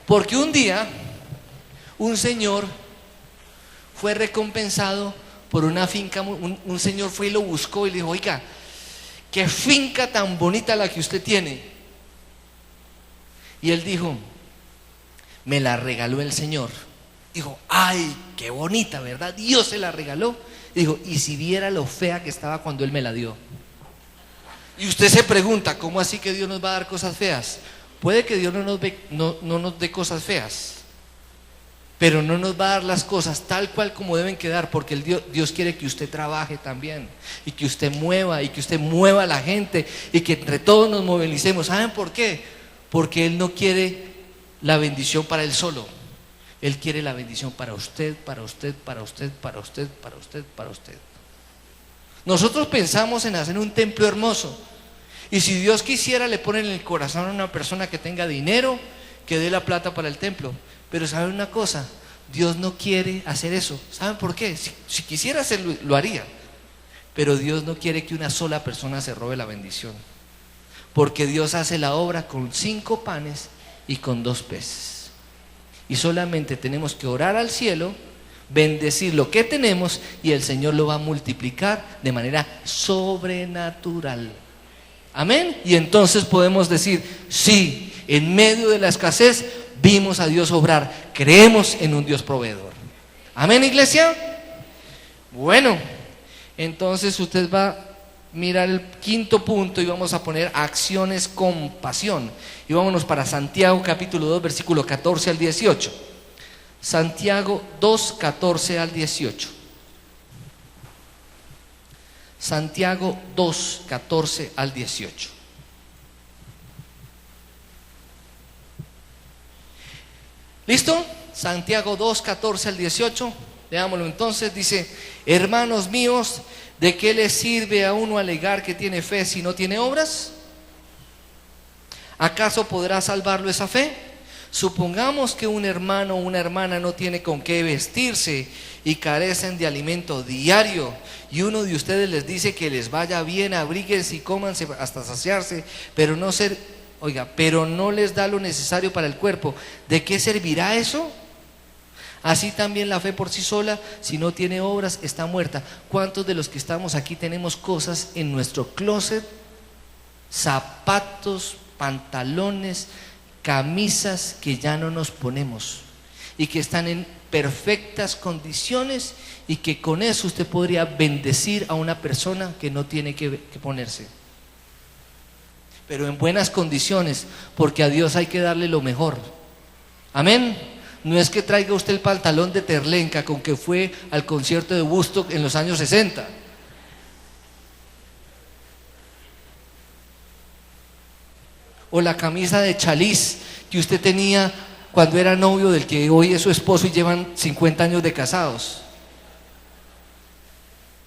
Porque un día un señor fue recompensado por una finca, un señor fue y lo buscó y le dijo, oiga, qué finca tan bonita la que usted tiene. Y él dijo, me la regaló el Señor. Dijo, ay, qué bonita, ¿verdad? Dios se la regaló. Dijo, y si viera lo fea que estaba cuando Él me la dio. Y usted se pregunta, ¿cómo así que Dios nos va a dar cosas feas? Puede que Dios no nos dé cosas feas, pero no nos va a dar las cosas tal cual como deben quedar, porque Dios quiere que usted trabaje también, y que usted mueva a la gente, y que entre todos nos movilicemos. ¿Saben por qué? Porque Él no quiere la bendición para Él solo. Él quiere la bendición para usted, para usted, para usted, para usted, para usted, para usted. Nosotros pensamos en hacer un templo hermoso, y si Dios quisiera le pone en el corazón a una persona que tenga dinero, que dé la plata para el templo. Pero ¿saben una cosa? Dios no quiere hacer eso. ¿Saben por qué? Si quisiera hacerlo, lo haría. Pero Dios no quiere que una sola persona se robe la bendición. Porque Dios hace la obra con 5 panes y con 2 peces. Y solamente tenemos que orar al cielo, bendecir lo que tenemos y el Señor lo va a multiplicar de manera sobrenatural. Amén. Y entonces podemos decir, sí, en medio de la escasez vimos a Dios obrar, creemos en un Dios proveedor. Amén, iglesia. Bueno, entonces usted va a mirar el 5.º punto y vamos a poner acciones con pasión. Y vámonos para Santiago capítulo 2 versículo 14 al 18. Santiago 2, 14 al 18. Santiago 2, 14 al 18. ¿Listo? Santiago 2, 14 al 18. Leámoslo entonces. Dice, hermanos míos, ¿de qué le sirve a uno alegar que tiene fe si no tiene obras? ¿Acaso podrá salvarlo esa fe? Supongamos que un hermano o una hermana no tiene con qué vestirse y carecen de alimento diario, y uno de ustedes les dice que les vaya bien, abríguense y cómanse hasta saciarse, pero no les da lo necesario para el cuerpo. ¿De qué servirá eso? Así también la fe por sí sola, si no tiene obras, está muerta. ¿Cuántos de los que estamos aquí tenemos cosas en nuestro closet? Zapatos, pantalones, camisas que ya no nos ponemos y que están en perfectas condiciones, y que con eso usted podría bendecir a una persona que no tiene que ponerse, pero en buenas condiciones, porque a Dios hay que darle lo mejor. Amén. No es que traiga usted el pantalón de Terlenca con que fue al concierto de Woodstock en los años 60. o la camisa de chaliz que usted tenía cuando era novio del que hoy es su esposo y llevan 50 años de casados.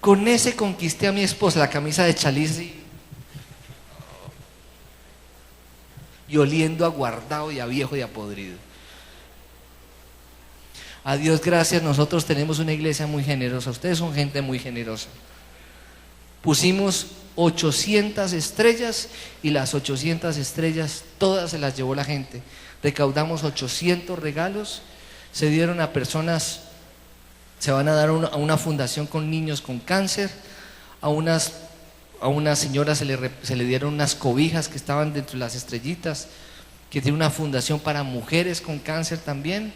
Con ese conquisté a mi esposa, la camisa de chaliz y oliendo a guardado y a viejo y a podrido. A Dios gracias, nosotros tenemos una iglesia muy generosa. Ustedes son gente muy generosa. Pusimos 800 estrellas y las 800 estrellas todas se las llevó la gente. Recaudamos 800 regalos, se dieron a personas, se van a dar a una fundación con niños con cáncer, a una señora se le dieron unas cobijas que estaban dentro de las estrellitas, que tiene una fundación para mujeres con cáncer también,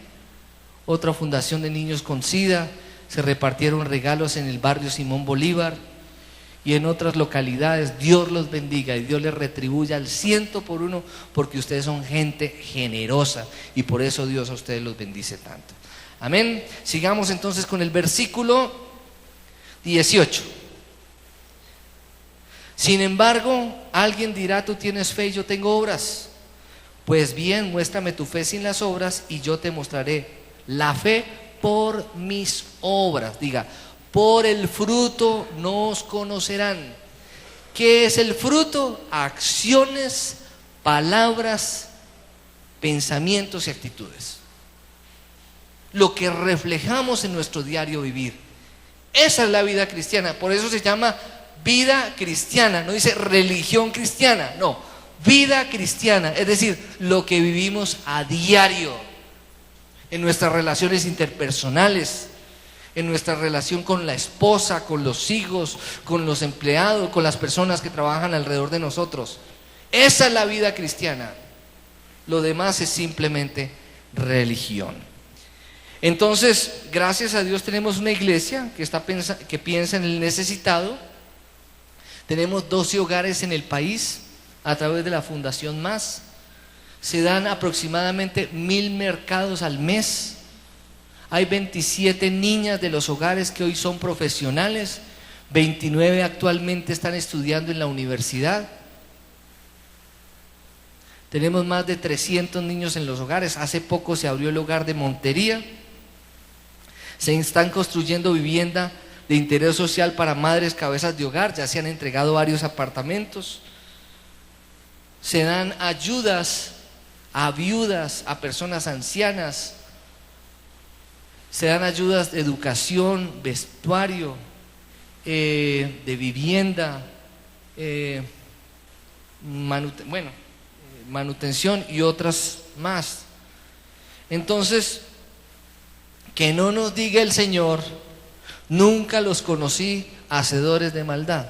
otra fundación de niños con SIDA, se repartieron regalos en el barrio Simón Bolívar y en otras localidades. Dios los bendiga y Dios les retribuya al 100 por uno, porque ustedes son gente generosa y por eso Dios a ustedes los bendice tanto. Amén. Sigamos entonces con el versículo 18. Sin embargo, alguien dirá: tú tienes fe y yo tengo obras. Pues bien, muéstrame tu fe sin las obras y yo te mostraré la fe por mis obras. Diga: por el fruto nos conocerán. ¿Qué es el fruto? Acciones, palabras, pensamientos y actitudes. Lo que reflejamos en nuestro diario vivir. Esa es la vida cristiana. Por eso se llama vida cristiana. No dice religión cristiana, no, vida cristiana. Es decir, lo que vivimos a diario en nuestras relaciones interpersonales, en nuestra relación con la esposa, con los hijos, con los empleados, con las personas que trabajan alrededor de nosotros. Esa es la vida cristiana. Lo demás es simplemente religión. Entonces, gracias a Dios tenemos una iglesia que piensa en el necesitado. Tenemos 12 hogares en el país a través de la Fundación Más. Se dan aproximadamente 1000 mercados al mes. Hay 27 niñas de los hogares que hoy son profesionales, 29 actualmente están estudiando en la universidad. Tenemos más de 300 niños en los hogares. Hace poco se abrió el hogar de Montería. Se están construyendo vivienda de interés social para madres cabezas de hogar. Ya se han entregado varios apartamentos. Se dan ayudas a viudas, a personas ancianas. Se dan ayudas de educación, vestuario, de vivienda, manutención y otras más. Entonces, que no nos diga el Señor: nunca los conocí hacedores de maldad,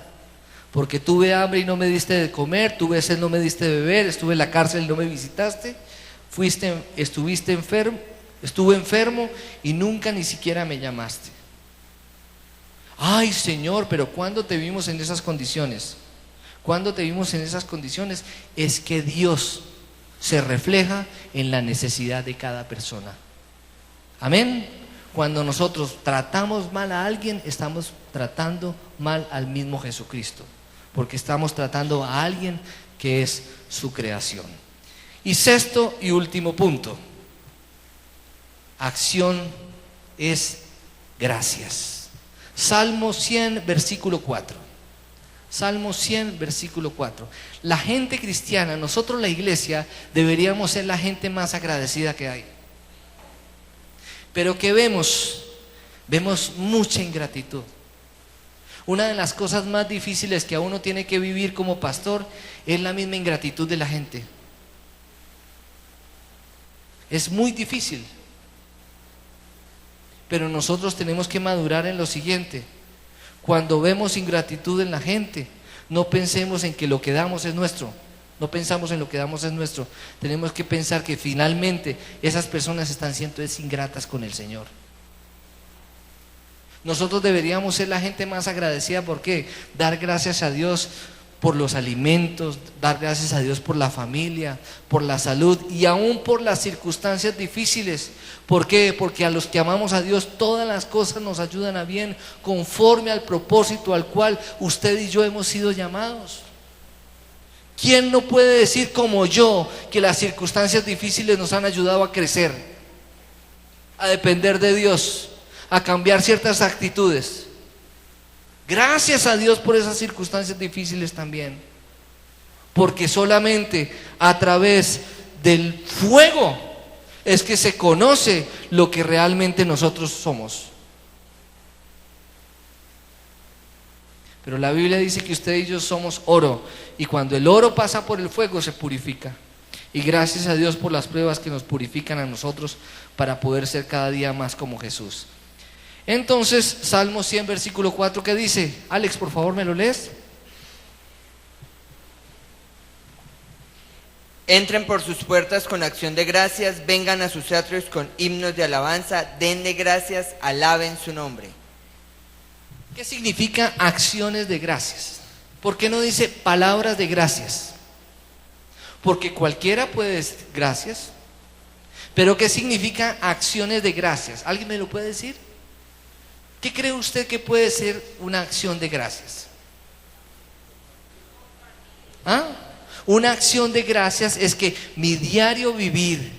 porque tuve hambre y no me diste de comer, tuve sed y no me diste de beber, estuve en la cárcel y no me visitaste, estuve enfermo y nunca ni siquiera me llamaste. Ay, Señor, pero ¿cuándo te vimos en esas condiciones? ¿Cuándo te vimos en esas condiciones? Es que Dios se refleja en la necesidad de cada persona. Amén. Cuando nosotros tratamos mal a alguien, estamos tratando mal al mismo Jesucristo, porque estamos tratando a alguien que es su creación. Y sexto y último punto: acción es gracias. Salmo 100, versículo 4. Salmo 100, versículo 4. La gente cristiana, nosotros la iglesia, deberíamos ser la gente más agradecida que hay. Pero ¿qué vemos? Vemos mucha ingratitud. Una de las cosas más difíciles que a uno tiene que vivir como pastor es la misma ingratitud de la gente. Es muy difícil. Pero nosotros tenemos que madurar en lo siguiente: cuando vemos ingratitud en la gente, no pensemos en que lo que damos es nuestro. No pensamos en lo que damos es nuestro. Tenemos que pensar que finalmente esas personas están siendo ingratas con el Señor. Nosotros deberíamos ser la gente más agradecida. ¿Por qué? Dar gracias a Dios por los alimentos, dar gracias a Dios por la familia, por la salud y aún por las circunstancias difíciles. ¿Por qué? Porque a los que amamos a Dios todas las cosas nos ayudan a bien, conforme al propósito al cual usted y yo hemos sido llamados. ¿Quién no puede decir como yo que las circunstancias difíciles nos han ayudado a crecer, a depender de Dios, a cambiar ciertas actitudes? Gracias a Dios por esas circunstancias difíciles también, porque solamente a través del fuego es que se conoce lo que realmente nosotros somos. Pero la Biblia dice que usted y yo somos oro, y cuando el oro pasa por el fuego se purifica. Y gracias a Dios por las pruebas que nos purifican a nosotros para poder ser cada día más como Jesús. Entonces, Salmo 100, versículo 4, ¿qué dice? Alex, por favor, ¿me lo lees? Entren por sus puertas con acción de gracias, vengan a sus atrios con himnos de alabanza, denle gracias, alaben su nombre. ¿Qué significa acciones de gracias? ¿Por qué no dice palabras de gracias? Porque cualquiera puede decir gracias, pero ¿qué significa acciones de gracias? ¿Alguien me lo puede decir? ¿Qué cree usted que puede ser una acción de gracias? ¿Ah? Una acción de gracias es que mi diario vivir,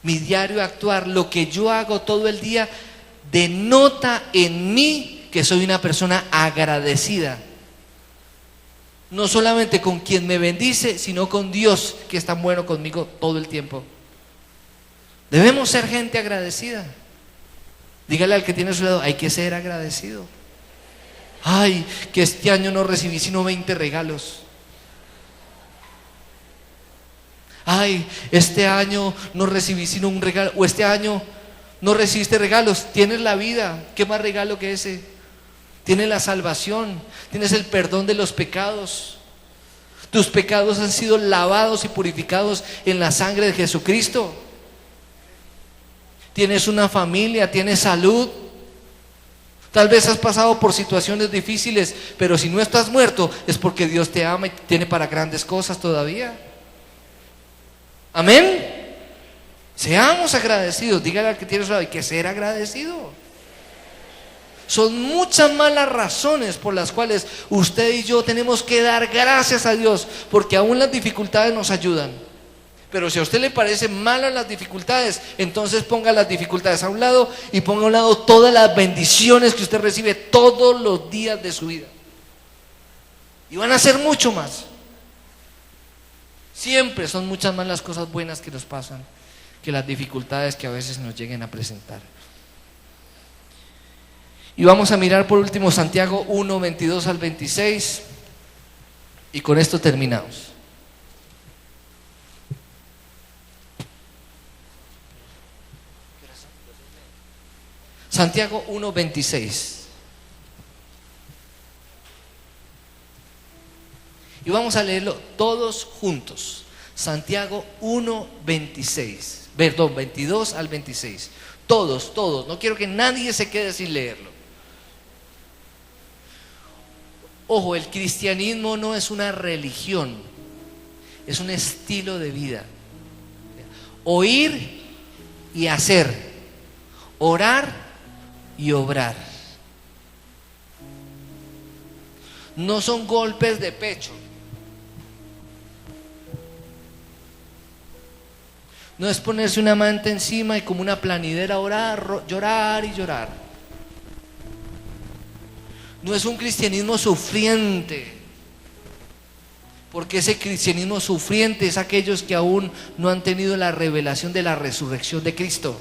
mi diario actuar, lo que yo hago todo el día, denota en mí que soy una persona agradecida. No solamente con quien me bendice, sino con Dios, que es tan bueno conmigo todo el tiempo. Debemos ser gente agradecida. Dígale al que tiene a su lado, hay que ser agradecido. Ay, que este año no recibí sino 20 regalos. Ay, este año no recibí sino un regalo. O este año no recibiste regalos. Tienes la vida, ¿qué más regalo que ese? Tienes la salvación, tienes el perdón de los pecados. Tus pecados han sido lavados y purificados en la sangre de Jesucristo. Tienes una familia, tienes salud. Tal vez has pasado por situaciones difíciles, pero si no estás muerto es porque Dios te ama y te tiene para grandes cosas todavía. Amén. Seamos agradecidos. Dígale al que tienes lado, hay que ser agradecido. Son muchas más las razones por las cuales usted y yo tenemos que dar gracias a Dios, porque aún las dificultades nos ayudan. Pero si a usted le parecen malas las dificultades, entonces ponga las dificultades a un lado y ponga a un lado todas las bendiciones que usted recibe todos los días de su vida. Y van a ser mucho más. Siempre son muchas más las cosas buenas que nos pasan que las dificultades que a veces nos lleguen a presentar. Y vamos a mirar por último Santiago 1, 22 al 26, y con esto terminamos. Santiago 1, 26. Y vamos a leerlo todos juntos. Santiago 1, 26. Perdón, 22 al 26. Todos. No quiero que nadie se quede sin leerlo. Ojo, el cristianismo no es una religión, es un estilo de vida. Oír y hacer, orar y obrar. No son golpes de pecho. No es ponerse una manta encima y como una planidera orar, llorar y llorar. No es un cristianismo sufriente, porque ese cristianismo sufriente es aquellos que aún no han tenido la revelación de la resurrección de Cristo.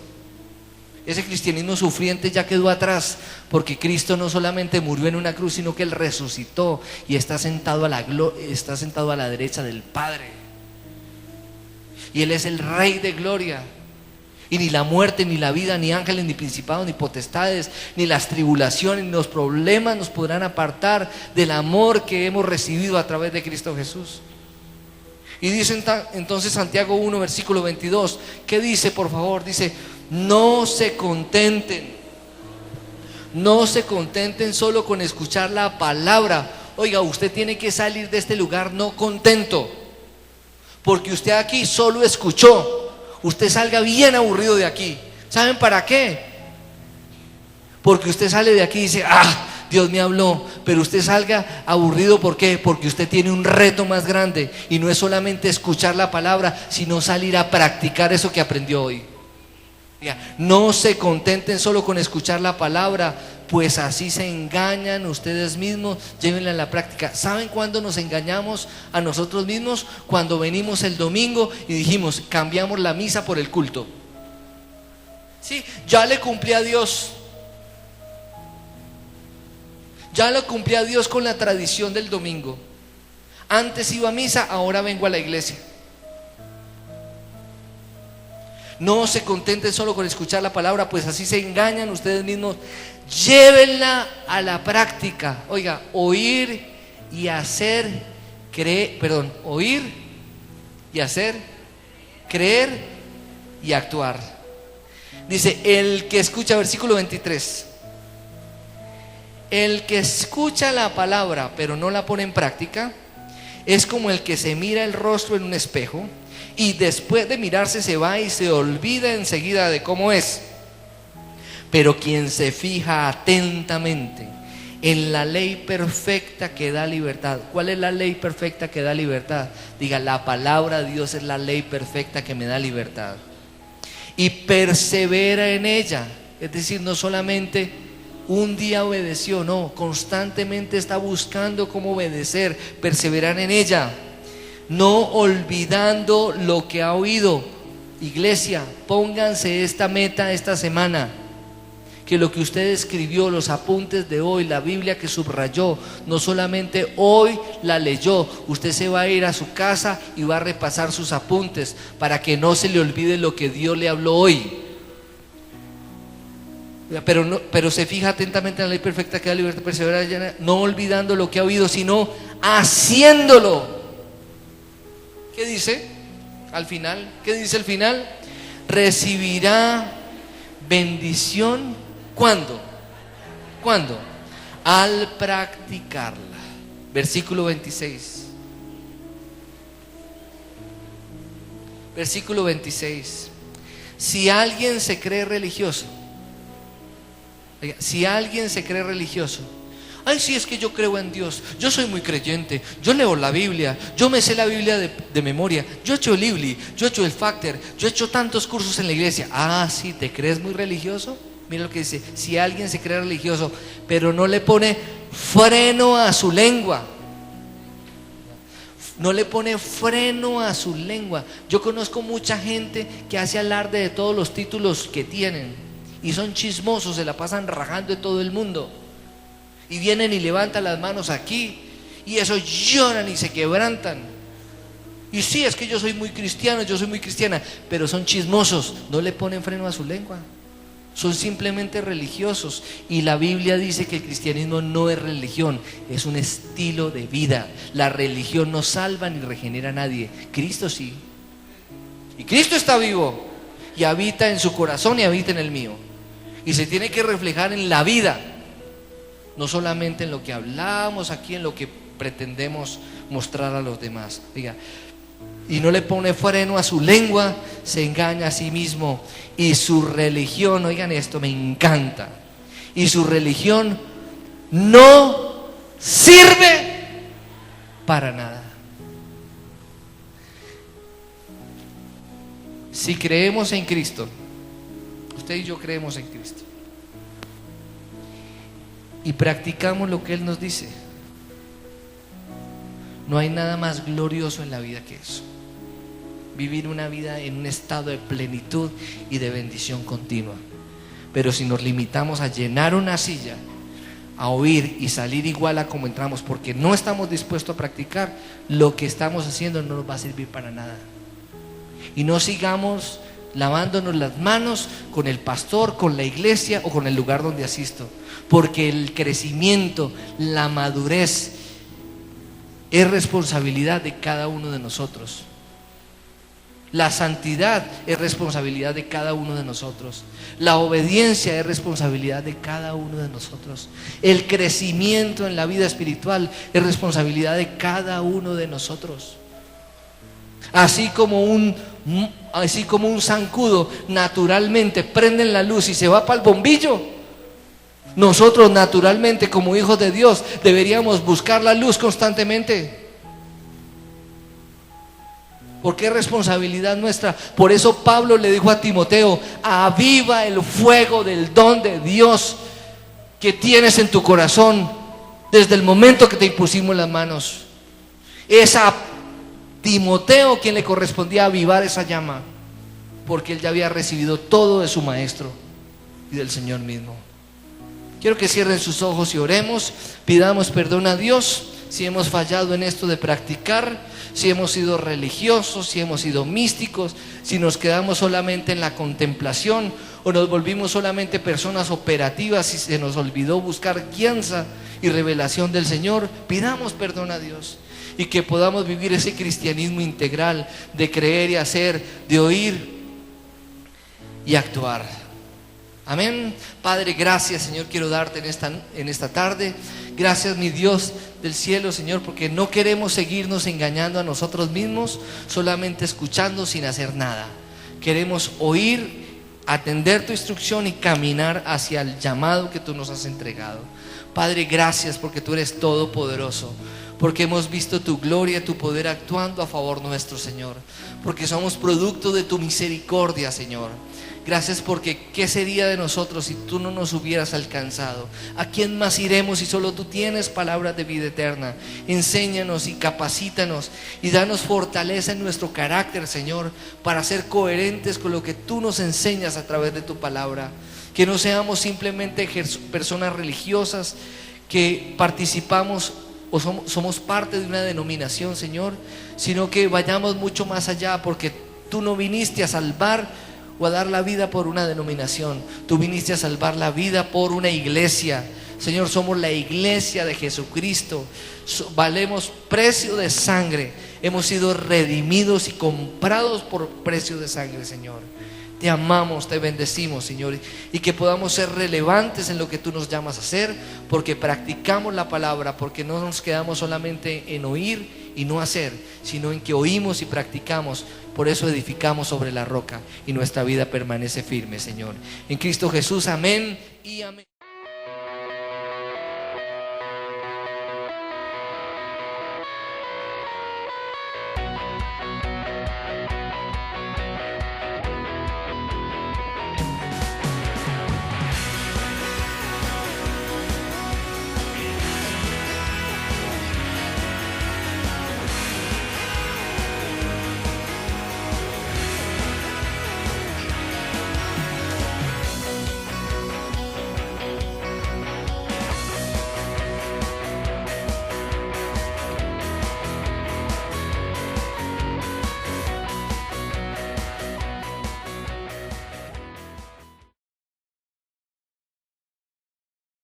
Ese cristianismo sufriente ya quedó atrás, porque Cristo no solamente murió en una cruz, sino que Él resucitó y está sentado a la derecha del Padre. Y Él es el Rey de gloria. Y ni la muerte, ni la vida, ni ángeles, ni principados, ni potestades, ni las tribulaciones, ni los problemas nos podrán apartar del amor que hemos recibido a través de Cristo Jesús. Y dice entonces Santiago 1, versículo 22, ¿qué dice, por favor? Dice, no se contenten solo con escuchar la palabra. Oiga, usted tiene que salir de este lugar no contento, porque usted aquí solo escuchó. Usted salga bien aburrido de aquí. ¿Saben para qué? Porque usted sale de aquí y dice, Dios me habló, pero usted salga aburrido. ¿Por qué? Porque usted tiene un reto más grande, y no es solamente escuchar la palabra, sino salir a practicar eso que aprendió hoy. No se contenten solo con escuchar la palabra, pues así se engañan ustedes mismos. Llévenla a la práctica. ¿Saben cuándo nos engañamos a nosotros mismos? Cuando venimos el domingo y dijimos, cambiamos la misa por el culto. Sí, ya le cumplí a Dios. Ya lo cumplí a Dios con la tradición del domingo. Antes iba a misa, ahora vengo a la iglesia. No se contenten solo con escuchar la palabra, pues así se engañan ustedes mismos. Llévenla a la práctica. Oiga, oír y hacer, oír y hacer, creer y actuar. Dice, el que escucha, versículo 23. El que escucha la palabra pero no la pone en práctica es como el que se mira el rostro en un espejo y después de mirarse se va y se olvida enseguida de cómo es. Pero quien se fija atentamente en la ley perfecta que da libertad. ¿Cuál es la ley perfecta que da libertad? Diga, la palabra de Dios es la ley perfecta que me da libertad. Y persevera en ella. Es decir, no solamente un día obedeció, no, constantemente está buscando cómo obedecer, perseverar en ella, no olvidando lo que ha oído. Iglesia, pónganse esta meta esta semana, que lo que usted escribió, los apuntes de hoy, la Biblia que subrayó, no solamente hoy la leyó, usted se va a ir a su casa y va a repasar sus apuntes para que no se le olvide lo que Dios le habló hoy. Pero se fija atentamente en la ley perfecta que da libertad, persevera, no olvidando lo que ha oído, sino haciéndolo. ¿Qué dice al final? ¿Qué dice al final? Recibirá bendición. ¿Cuándo? ¿Cuándo? Al practicarla. Versículo 26. Versículo 26. Si alguien se cree religioso, ay, sí, es que yo creo en Dios, yo soy muy creyente, yo leo la Biblia, yo me sé la Biblia de memoria, yo he hecho el Ibli, yo he hecho el Factor, yo he hecho tantos cursos en la iglesia. Ah, sí, ¿te crees muy religioso? Mira lo que dice, si alguien se cree religioso, pero no le pone freno a su lengua. No le pone freno a su lengua. Yo conozco mucha gente que hace alarde de todos los títulos que tienen y son chismosos, se la pasan rajando de todo el mundo. Y vienen y levantan las manos aquí y eso lloran y se quebrantan. Y sí, es que yo soy muy cristiano, yo soy muy cristiana, pero son chismosos, no le ponen freno a su lengua. Son simplemente religiosos. Y la Biblia dice que el cristianismo no es religión, es un estilo de vida. La religión no salva ni regenera a nadie. Cristo sí. Y Cristo está vivo y habita en su corazón y habita en el mío. Y se tiene que reflejar en la vida, no solamente en lo que hablamos aquí, en lo que pretendemos mostrar a los demás. Diga, y no le pone freno a su lengua, se engaña a sí mismo. Y su religión, oigan esto, me encanta, y su religión no sirve para nada. Si creemos en Cristo, usted y yo creemos en Cristo y practicamos lo que Él nos dice, no hay nada más glorioso en la vida que eso. Vivir una vida en un estado de plenitud y de bendición continua. Pero si nos limitamos a llenar una silla, a oír y salir igual a como entramos, porque no estamos dispuestos a practicar, lo que estamos haciendo no nos va a servir para nada. Y no sigamos lavándonos las manos con el pastor, con la iglesia o con el lugar donde asisto, porque el crecimiento, la madurez es responsabilidad de cada uno de nosotros. La santidad es responsabilidad de cada uno de nosotros. La obediencia es responsabilidad de cada uno de nosotros. El crecimiento en la vida espiritual es responsabilidad de cada uno de nosotros. Así como un zancudo naturalmente prende la luz y se va para el bombillo, Nosotros naturalmente como hijos de Dios deberíamos buscar la luz constantemente. Porque es responsabilidad nuestra. Por eso Pablo le dijo a Timoteo: aviva el fuego del don de Dios que tienes en tu corazón desde el momento que te impusimos las manos. Es a Timoteo quien le correspondía avivar esa llama, porque él ya había recibido todo de su maestro y del Señor mismo. Quiero que cierren sus ojos y oremos, pidamos perdón a Dios si hemos fallado en esto de practicar, si hemos sido religiosos, si hemos sido místicos, si nos quedamos solamente en la contemplación o nos volvimos solamente personas operativas y se nos olvidó buscar guianza y revelación del Señor. Pidamos perdón a Dios y que podamos vivir ese cristianismo integral de creer y hacer, de oír y actuar. Amén. Padre, gracias, Señor, quiero darte en esta tarde. Gracias, mi Dios del cielo, Señor, porque no queremos seguirnos engañando a nosotros mismos, solamente escuchando sin hacer nada. Queremos oír, atender tu instrucción y caminar hacia el llamado que tú nos has entregado. Padre, gracias porque tú eres todopoderoso, porque hemos visto tu gloria, tu poder actuando a favor nuestro, Señor, porque somos producto de tu misericordia, Señor. Gracias porque ¿qué sería de nosotros si tú no nos hubieras alcanzado? ¿A quién más iremos si solo tú tienes palabras de vida eterna? Enséñanos y capacítanos y danos fortaleza en nuestro carácter, Señor, para ser coherentes con lo que tú nos enseñas a través de tu palabra. Que no seamos simplemente personas religiosas que participamos o somos parte de una denominación, Señor, sino que vayamos mucho más allá, porque tú no viniste a salvar o a dar la vida por una denominación, tú viniste a salvar la vida por una iglesia. Señor, somos la iglesia de Jesucristo, valemos precio de sangre, hemos sido redimidos y comprados por precio de sangre, Señor. Te amamos, te bendecimos, Señor, y que podamos ser relevantes en lo que tú nos llamas a hacer, porque practicamos la palabra, porque no nos quedamos solamente en oír y no hacer, sino en que oímos y practicamos. Por eso edificamos sobre la roca y nuestra vida permanece firme, Señor. En Cristo Jesús, amén y amén.